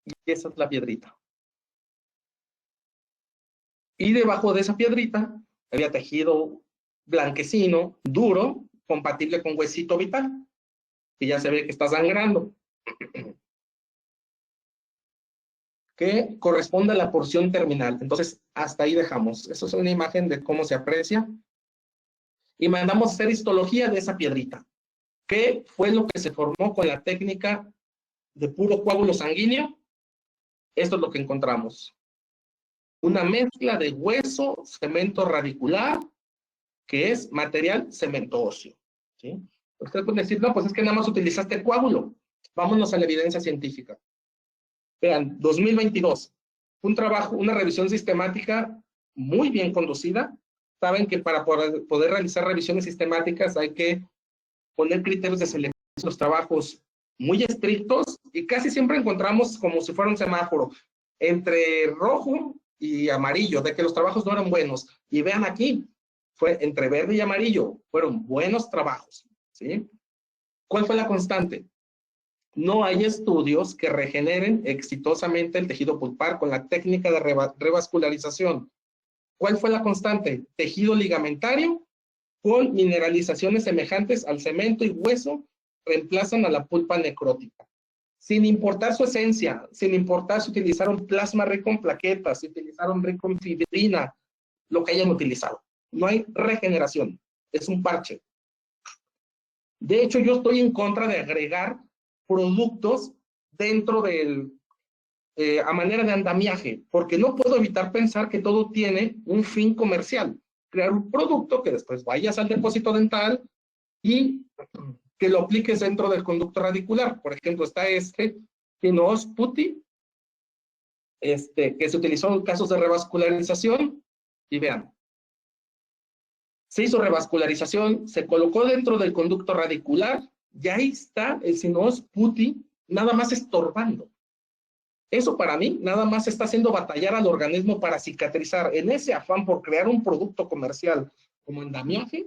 Y esa es la piedrita. Y debajo de esa piedrita había tejido blanquecino, duro, compatible con huesito vital. Y ya se ve que está sangrando. Que corresponde a la porción terminal. Entonces, hasta ahí dejamos. Eso es una imagen de cómo se aprecia. Y mandamos a hacer histología de esa piedrita. ¿Qué fue lo que se formó con la técnica de puro coágulo sanguíneo? Esto es lo que encontramos. Una mezcla de hueso, cemento radicular, que es material cemento óseo. ¿Sí? Ustedes pueden decir, no, pues es que nada más utilizaste coágulo. Vámonos a la evidencia científica. Vean, 2022. Un trabajo, una revisión sistemática muy bien conducida. Saben que para poder realizar revisiones sistemáticas hay que poner criterios de selección de los trabajos muy estrictos, y casi siempre encontramos como si fuera un semáforo entre rojo y amarillo, de que los trabajos no eran buenos. Y vean aquí, fue entre verde y amarillo, fueron buenos trabajos. ¿Sí? ¿Cuál fue la constante? No hay estudios que regeneren exitosamente el tejido pulpar con la técnica de revascularización. ¿Cuál fue la constante? Tejido ligamentario con mineralizaciones semejantes al cemento y hueso reemplazan a la pulpa necrótica. Sin importar su esencia, sin importar si utilizaron plasma rico en plaquetas, si utilizaron rico en fibrina, lo que hayan utilizado. No hay regeneración, es un parche. De hecho, yo estoy en contra de agregar productos dentro del, a manera de andamiaje, porque no puedo evitar pensar que todo tiene un fin comercial. Crear un producto que después vayas al depósito dental y que lo apliques dentro del conducto radicular. Por ejemplo, está Finos Putti, que se utilizó en casos de revascularización, y vean, se hizo revascularización, se colocó dentro del conducto radicular, y ahí está el Finos Putti nada más estorbando. Eso para mí nada más está haciendo batallar al organismo para cicatrizar. En ese afán por crear un producto comercial como andamiaje,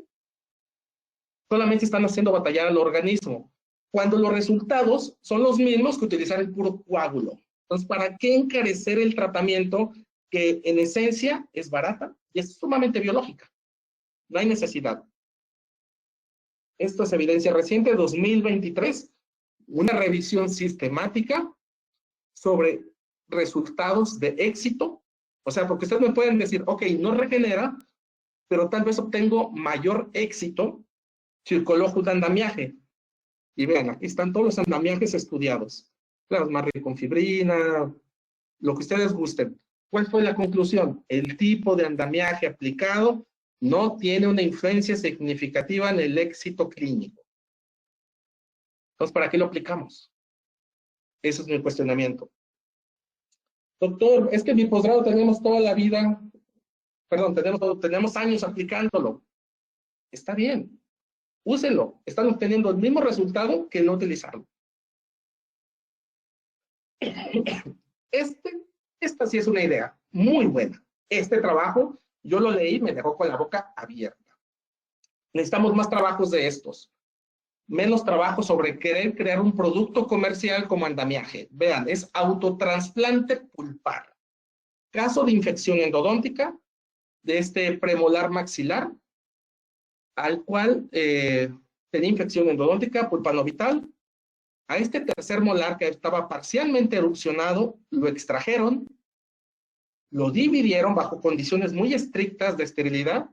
solamente están haciendo batallar al organismo, cuando los resultados son los mismos que utilizar el puro coágulo. Entonces, ¿para qué encarecer el tratamiento que en esencia es barata y es sumamente biológica? No hay necesidad. Esto es evidencia reciente, 2023, una revisión sistemática sobre resultados de éxito. O sea, porque ustedes me pueden decir, ok, no regenera, pero tal vez obtengo mayor éxito si coloco un andamiaje. Y vean, aquí están todos los andamiajes estudiados. Plasma rico en fibrina, lo que ustedes gusten. ¿Cuál fue la conclusión? El tipo de andamiaje aplicado no tiene una influencia significativa en el éxito clínico. Entonces, ¿para qué lo aplicamos? Ese es mi cuestionamiento. Doctor, es que en mi posgrado tenemos toda la vida, perdón, tenemos años aplicándolo. Está bien, úselo. Están obteniendo el mismo resultado que no utilizarlo. Esta sí es una idea muy buena. Este trabajo, yo lo leí, me dejó con la boca abierta. Necesitamos más trabajos de estos. Menos trabajo sobre querer crear un producto comercial como andamiaje. Vean, es autotransplante pulpar. Caso de infección endodóntica de este premolar maxilar, al cual tenía infección endodóntica pulpanovital. A este tercer molar que estaba parcialmente erupcionado, lo extrajeron, lo dividieron bajo condiciones muy estrictas de esterilidad,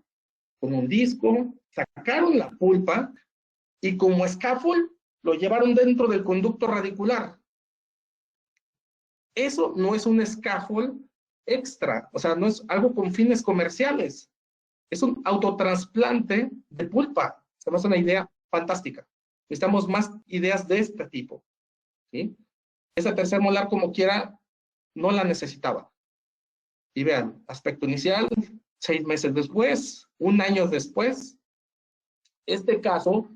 con un disco, sacaron la pulpa y como scaffold lo llevaron dentro del conducto radicular. Eso no es un scaffold extra, o sea, no es algo con fines comerciales. Es un autotransplante de pulpa. Se me hace una idea fantástica. Necesitamos más ideas de este tipo. ¿Sí? Esa tercer molar, como quiera, no la necesitaba. Y vean, aspecto inicial, 6 meses después, 1 año después. Este caso,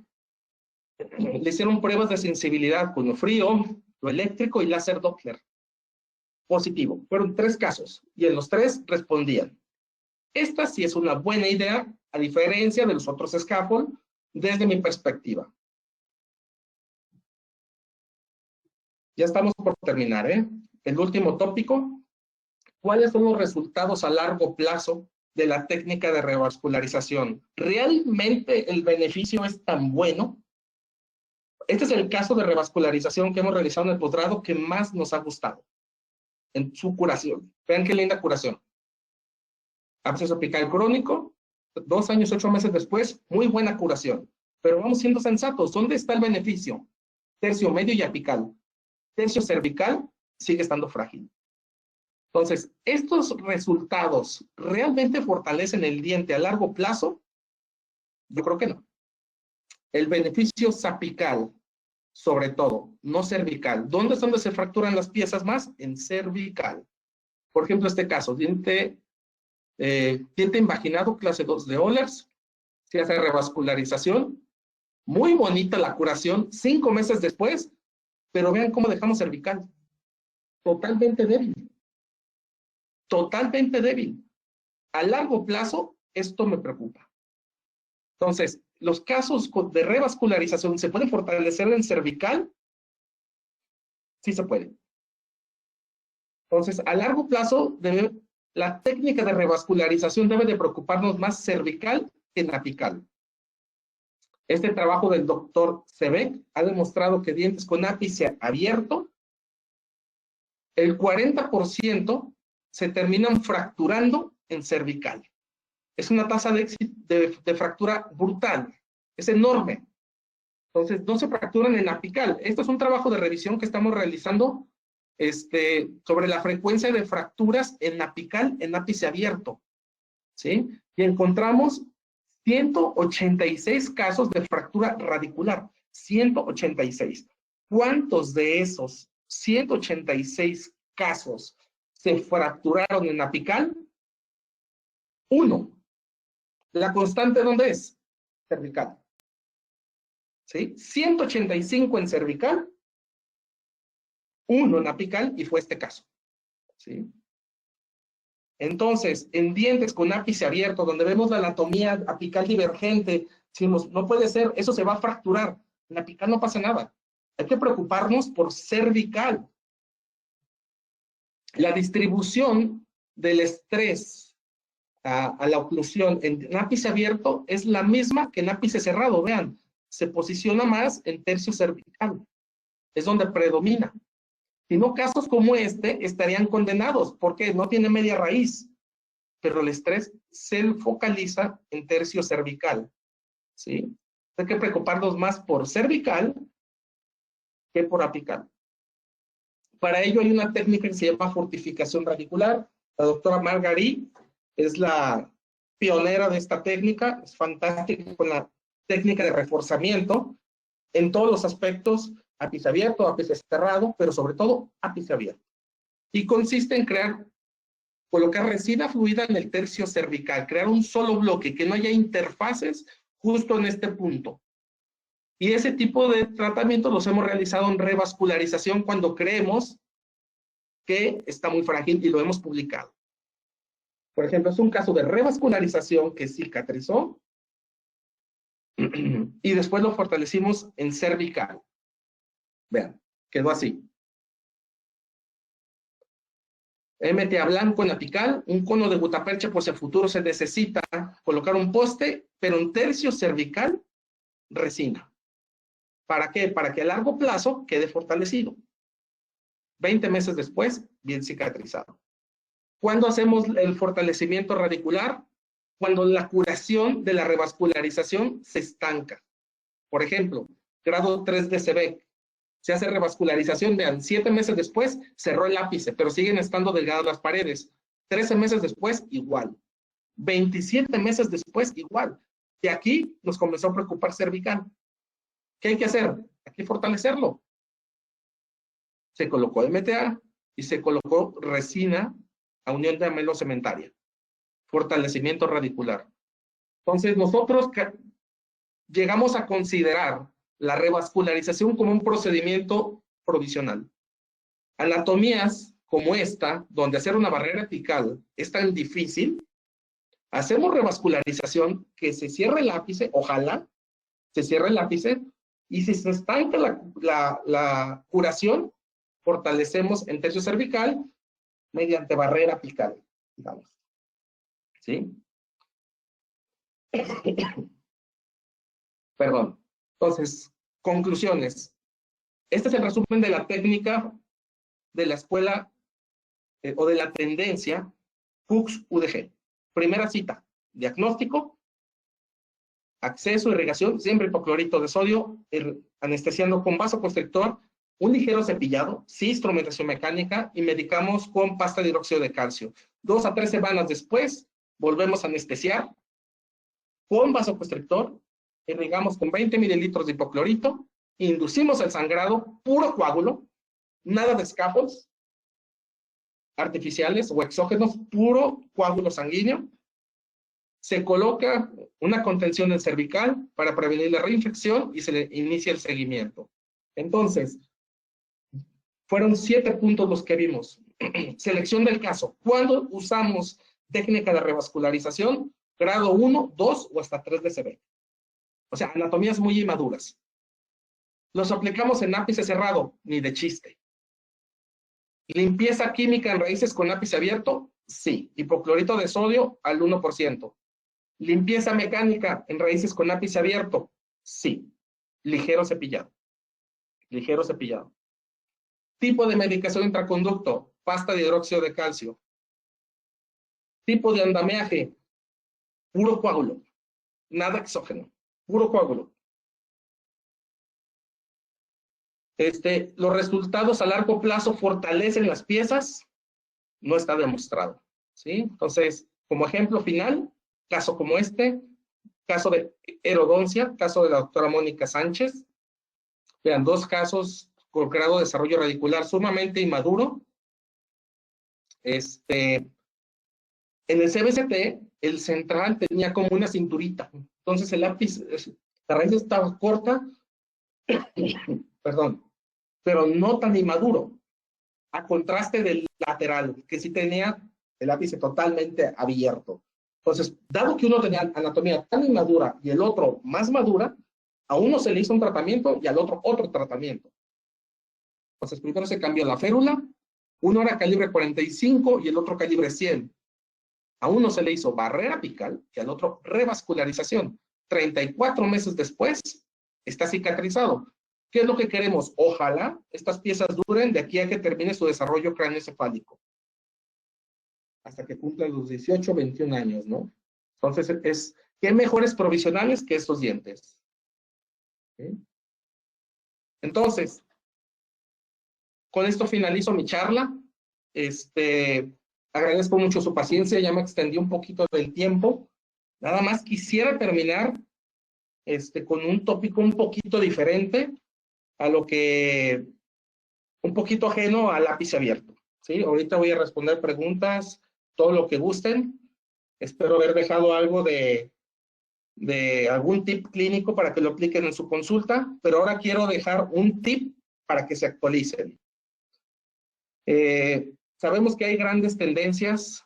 le hicieron pruebas de sensibilidad con lo frío, lo eléctrico y láser Doppler. Positivo. Fueron 3 casos y en los 3 respondían. Esta sí es una buena idea, a diferencia de los otros scaffold, desde mi perspectiva. Ya estamos por terminar, ¿eh? El último tópico. ¿Cuáles son los resultados a largo plazo de la técnica de revascularización? ¿Realmente el beneficio es tan bueno? Este es el caso de revascularización que hemos realizado en el posgrado que más nos ha gustado en su curación. Vean qué linda curación. Absceso apical crónico, 2 años, 8 meses después, muy buena curación. Pero vamos siendo sensatos, ¿dónde está el beneficio? Tercio medio y apical. Tercio cervical sigue estando frágil. Entonces, ¿estos resultados realmente fortalecen el diente a largo plazo? Yo creo que no. El beneficio sapical, sobre todo, no cervical. ¿Dónde es donde se fracturan las piezas más? En cervical. Por ejemplo, este caso, diente invaginado, clase 2 de Ohlers, se hace revascularización, muy bonita la curación, 5 meses después, pero vean cómo dejamos cervical. Totalmente débil. Totalmente débil. A largo plazo, esto me preocupa. Entonces, los casos de revascularización, ¿se pueden fortalecer en cervical? Sí se puede. Entonces, a largo plazo, la técnica de revascularización debe de preocuparnos más cervical que en apical. Este trabajo del doctor Sebeck ha demostrado que dientes con ápice abierto, el 40% se terminan fracturando en cervical. Es una tasa de fractura brutal, es enorme. Entonces, no se fracturan en apical. Esto es un trabajo de revisión que estamos realizando sobre la frecuencia de fracturas en apical, en ápice abierto. ¿Sí? Y encontramos 186 casos de fractura radicular. 186. ¿Cuántos de esos 186 casos se fracturaron en apical? 1. ¿La constante dónde es? Cervical. ¿Sí? 185 en cervical uno en apical y fue este caso, ¿sí? Entonces, en dientes con ápice abierto, donde vemos la anatomía apical divergente, decimos, no puede ser, eso se va a fracturar. En apical no pasa nada. Hay que preocuparnos por cervical. La distribución del estrés a la oclusión en ápice abierto es la misma que en ápice cerrado. Vean, se posiciona más en tercio cervical. Es donde predomina. Si no, casos como este estarían condenados porque no tiene media raíz, pero el estrés se focaliza en tercio cervical, ¿sí? Hay que preocuparnos más por cervical que por apical. Para ello hay una técnica que se llama fortificación radicular. La doctora Margarit es la pionera de esta técnica, es fantástica con la técnica de reforzamiento en todos los aspectos, ápice abierto, ápice cerrado, pero sobre todo ápice abierto. Y consiste en colocar resina fluida en el tercio cervical, crear un solo bloque, que no haya interfaces justo en este punto. Y ese tipo de tratamientos los hemos realizado en revascularización cuando creemos que está muy frágil y lo hemos publicado. Por ejemplo, es un caso de revascularización que cicatrizó y después lo fortalecimos en cervical. Vean, quedó así. MTA blanco en apical, un cono de gutapercha, pues en futuro se necesita colocar un poste, pero en tercio cervical, resina. ¿Para qué? Para que a largo plazo quede fortalecido. 20 meses después, bien cicatrizado. ¿Cuándo hacemos el fortalecimiento radicular? Cuando la curación de la revascularización se estanca. Por ejemplo, grado 3 de Sebeck. Se hace revascularización, vean, 7 meses después cerró el ápice, pero siguen estando delgadas las paredes. 13 meses después, igual. 27 meses después, igual. Y aquí nos comenzó a preocupar cervical. ¿Qué hay que hacer? Hay que fortalecerlo. Se colocó MTA y se colocó resina a unión de amelo cementaria. Fortalecimiento radicular. Entonces, nosotros llegamos a considerar la revascularización como un procedimiento provisional. Anatomías como esta, donde hacer una barrera apical es tan difícil, hacemos revascularización, que se cierre el ápice, ojalá se cierre el ápice, y si se estanca la curación, fortalecemos en tercio cervical mediante barrera apical, digamos. ¿Sí? Perdón. Entonces, conclusiones. Este es el resumen de la técnica de la escuela o de la tendencia Fuchs-UDG. Primera cita, diagnóstico, acceso, irrigación, siempre hipoclorito de sodio, anestesiando con vasoconstrictor, un ligero cepillado, sí instrumentación mecánica y medicamos con pasta de hidróxido de calcio. 2 a 3 semanas después, volvemos a anestesiar con vasoconstrictor, irrigamos con 20 mililitros de hipoclorito, inducimos el sangrado, puro coágulo, nada de scaffolds artificiales o exógenos, puro coágulo sanguíneo. Se coloca una contención en cervical para prevenir la reinfección y se le inicia el seguimiento. Entonces, fueron 7 puntos los que vimos. Selección del caso. ¿Cuándo usamos técnica de revascularización? Grado 1, 2 o hasta 3 de Sebeck. O sea, anatomías muy inmaduras. ¿Los aplicamos en ápice cerrado? Ni de chiste. ¿Limpieza química en raíces con ápice abierto? Sí. Hipoclorito de sodio al 1%. ¿Limpieza mecánica en raíces con ápice abierto? Sí. Ligero cepillado. Ligero cepillado. Tipo de medicación intraconducto, pasta de hidróxido de calcio. Tipo de andamiaje, puro coágulo. Nada exógeno, puro coágulo. Los resultados a largo plazo fortalecen las piezas, no está demostrado, ¿sí? Entonces, como ejemplo final, caso como este, caso de erodoncia, caso de la doctora Mónica Sánchez. Vean, 2 casos con grado de desarrollo radicular sumamente inmaduro. En el CBCT, el central tenía como una cinturita. Entonces el lápiz, la raíz estaba corta, perdón, pero no tan inmaduro. a contraste del lateral, que sí tenía el ápice totalmente abierto. Entonces, dado que uno tenía anatomía tan inmadura y el otro más madura, a uno se le hizo un tratamiento y al otro otro tratamiento. Entonces, primero se cambió la férula, uno era calibre 45 y el otro calibre 100. A uno se le hizo barrera apical y al otro revascularización. 34 meses después, está cicatrizado. ¿Qué es lo que queremos? Ojalá estas piezas duren de aquí a que termine su desarrollo craneoencefálico. Hasta que cumpla los 18, 21 años, ¿no? Entonces, ¿qué mejores provisionales que estos dientes? ¿Sí? Entonces, con esto finalizo mi charla. Agradezco mucho su paciencia, ya me extendí un poquito del tiempo. Nada más quisiera terminar con un tópico un poquito diferente a lo que, un poquito ajeno al lápiz abierto. ¿Sí? Ahorita voy a responder preguntas, todo lo que gusten. Espero haber dejado algo de algún tip clínico para que lo apliquen en su consulta, pero ahora quiero dejar un tip para que se actualicen. Sabemos que hay grandes tendencias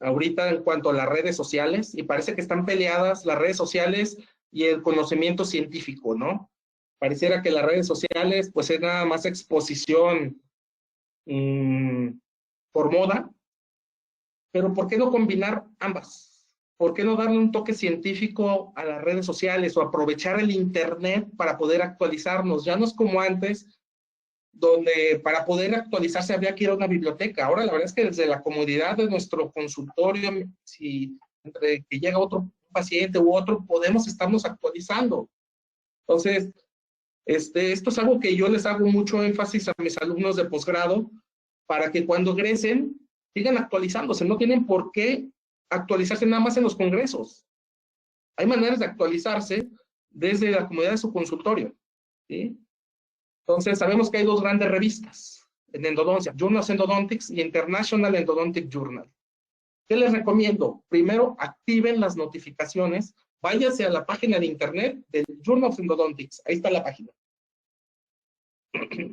ahorita en cuanto a las redes sociales y parece que están peleadas las redes sociales y el conocimiento científico, ¿no? Pareciera que las redes sociales pues es nada más exposición por moda, pero ¿por qué no combinar ambas? ¿Por qué no darle un toque científico a las redes sociales o aprovechar el internet para poder actualizarnos? Ya no es como antes, donde para poder actualizarse había que ir a una biblioteca. Ahora la verdad es que desde la comodidad de nuestro consultorio, si entre que llega otro paciente u otro, podemos estarnos actualizando. Entonces, esto es algo que yo les hago mucho énfasis a mis alumnos de posgrado, para que cuando egresen sigan actualizándose. No tienen por qué actualizarse nada más en los congresos. Hay maneras de actualizarse desde la comodidad de su consultorio, ¿sí? Entonces, sabemos que hay dos grandes revistas en endodoncia, Journal of Endodontics y International Endodontic Journal. ¿Qué les recomiendo? Primero, activen las notificaciones, váyanse a la página de internet del Journal of Endodontics, ahí está la página.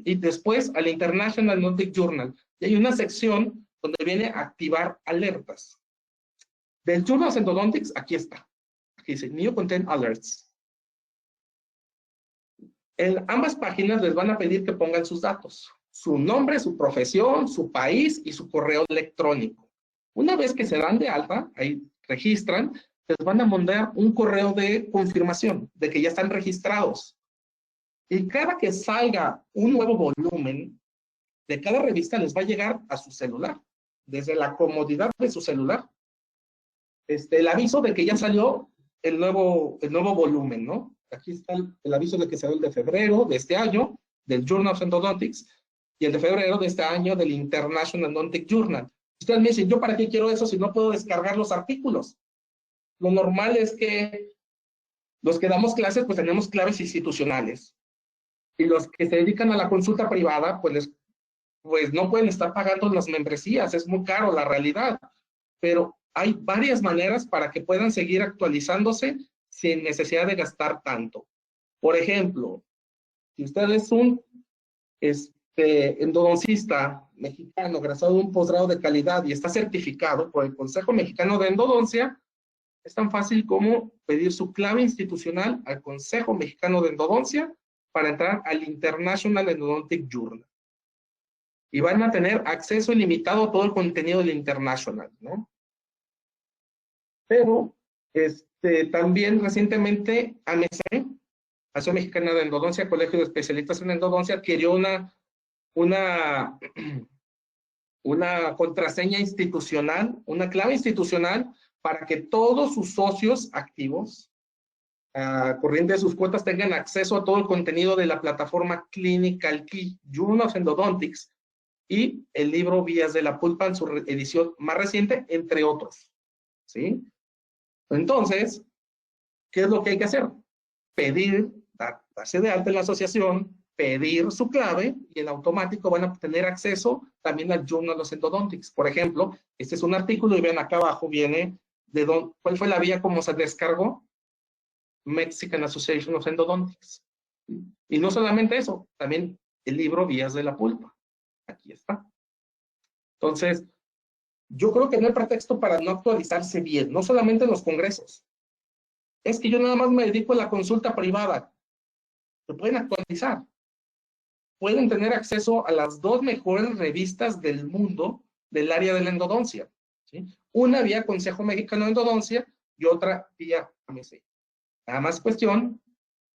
Y después al International Endodontic Journal. Y hay una sección donde viene a activar alertas. Del Journal of Endodontics, aquí está. Aquí dice New Content Alerts. En ambas páginas les van a pedir que pongan sus datos, su nombre, su profesión, su país y su correo electrónico. Una vez que se dan de alta, ahí registran, les van a mandar un correo de confirmación de que ya están registrados. Y cada que salga un nuevo volumen de cada revista les va a llegar a su celular, desde la comodidad de su celular. El aviso de que ya salió el nuevo volumen, ¿no? Aquí está el aviso de que salió el de febrero de este año, del Journal of Endodontics, y el de febrero de este año del International Endodontic Journal. Ustedes me dicen, ¿yo para qué quiero eso si no puedo descargar los artículos? Lo normal es que los que damos clases, pues tenemos claves institucionales. Y los que se dedican a la consulta privada, pues no pueden estar pagando las membresías, es muy caro la realidad. Pero hay varias maneras para que puedan seguir actualizándose sin necesidad de gastar tanto. Por ejemplo, si usted es un endodoncista mexicano, egresado de un posgrado de calidad y está certificado por el Consejo Mexicano de Endodoncia, es tan fácil como pedir su clave institucional al Consejo Mexicano de Endodoncia para entrar al International Endodontic Journal. Y van a tener acceso ilimitado a todo el contenido del International, ¿no? Pero también recientemente AMC, Asociación Mexicana de Endodoncia, Colegio de Especialistas en Endodoncia, adquirió una contraseña institucional, una clave institucional para que todos sus socios activos, corriente de sus cuotas, tengan acceso a todo el contenido de la plataforma Clinical Key, Journal of Endodontics, y el libro Vías de la Pulpa en su edición más reciente, entre otros. ¿Sí? Entonces, ¿qué es lo que hay que hacer? Pedir, darse de alta en la asociación, pedir su clave y en automático van a tener acceso también al Journal of Endodontics. Por ejemplo, este es un artículo y ven acá abajo viene de cuál fue la vía como se descargó, Mexican Association of Endodontics. Y no solamente eso, también el libro Vías de la Pulpa. Entonces, yo creo que no hay pretexto para no actualizarse bien, no solamente en los congresos. Es que yo nada más me dedico a la consulta privada. Se pueden actualizar. Pueden tener acceso a las 2 mejores revistas del mundo del área de la endodoncia, ¿sí? Una vía Consejo Mexicano de Endodoncia y otra vía AMC. Nada más cuestión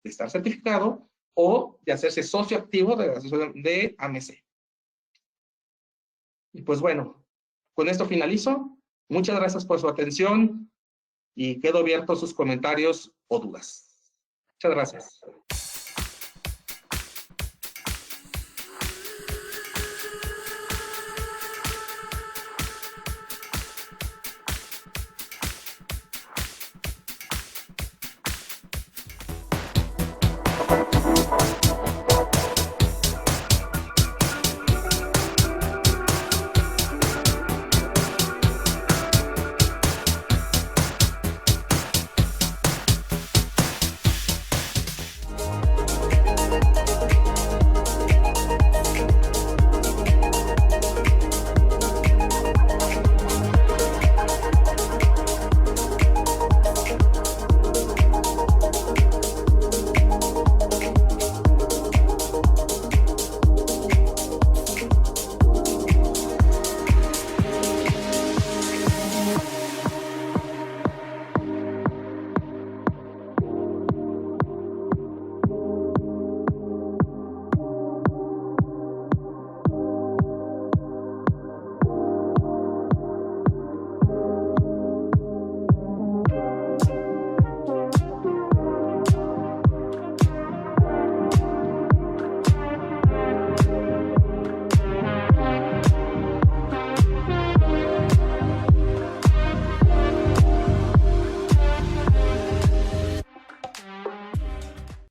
de estar certificado o de hacerse socio activo de AMC. Y pues bueno, con esto finalizo. Muchas gracias por su atención y quedo abierto a sus comentarios o dudas. Muchas gracias.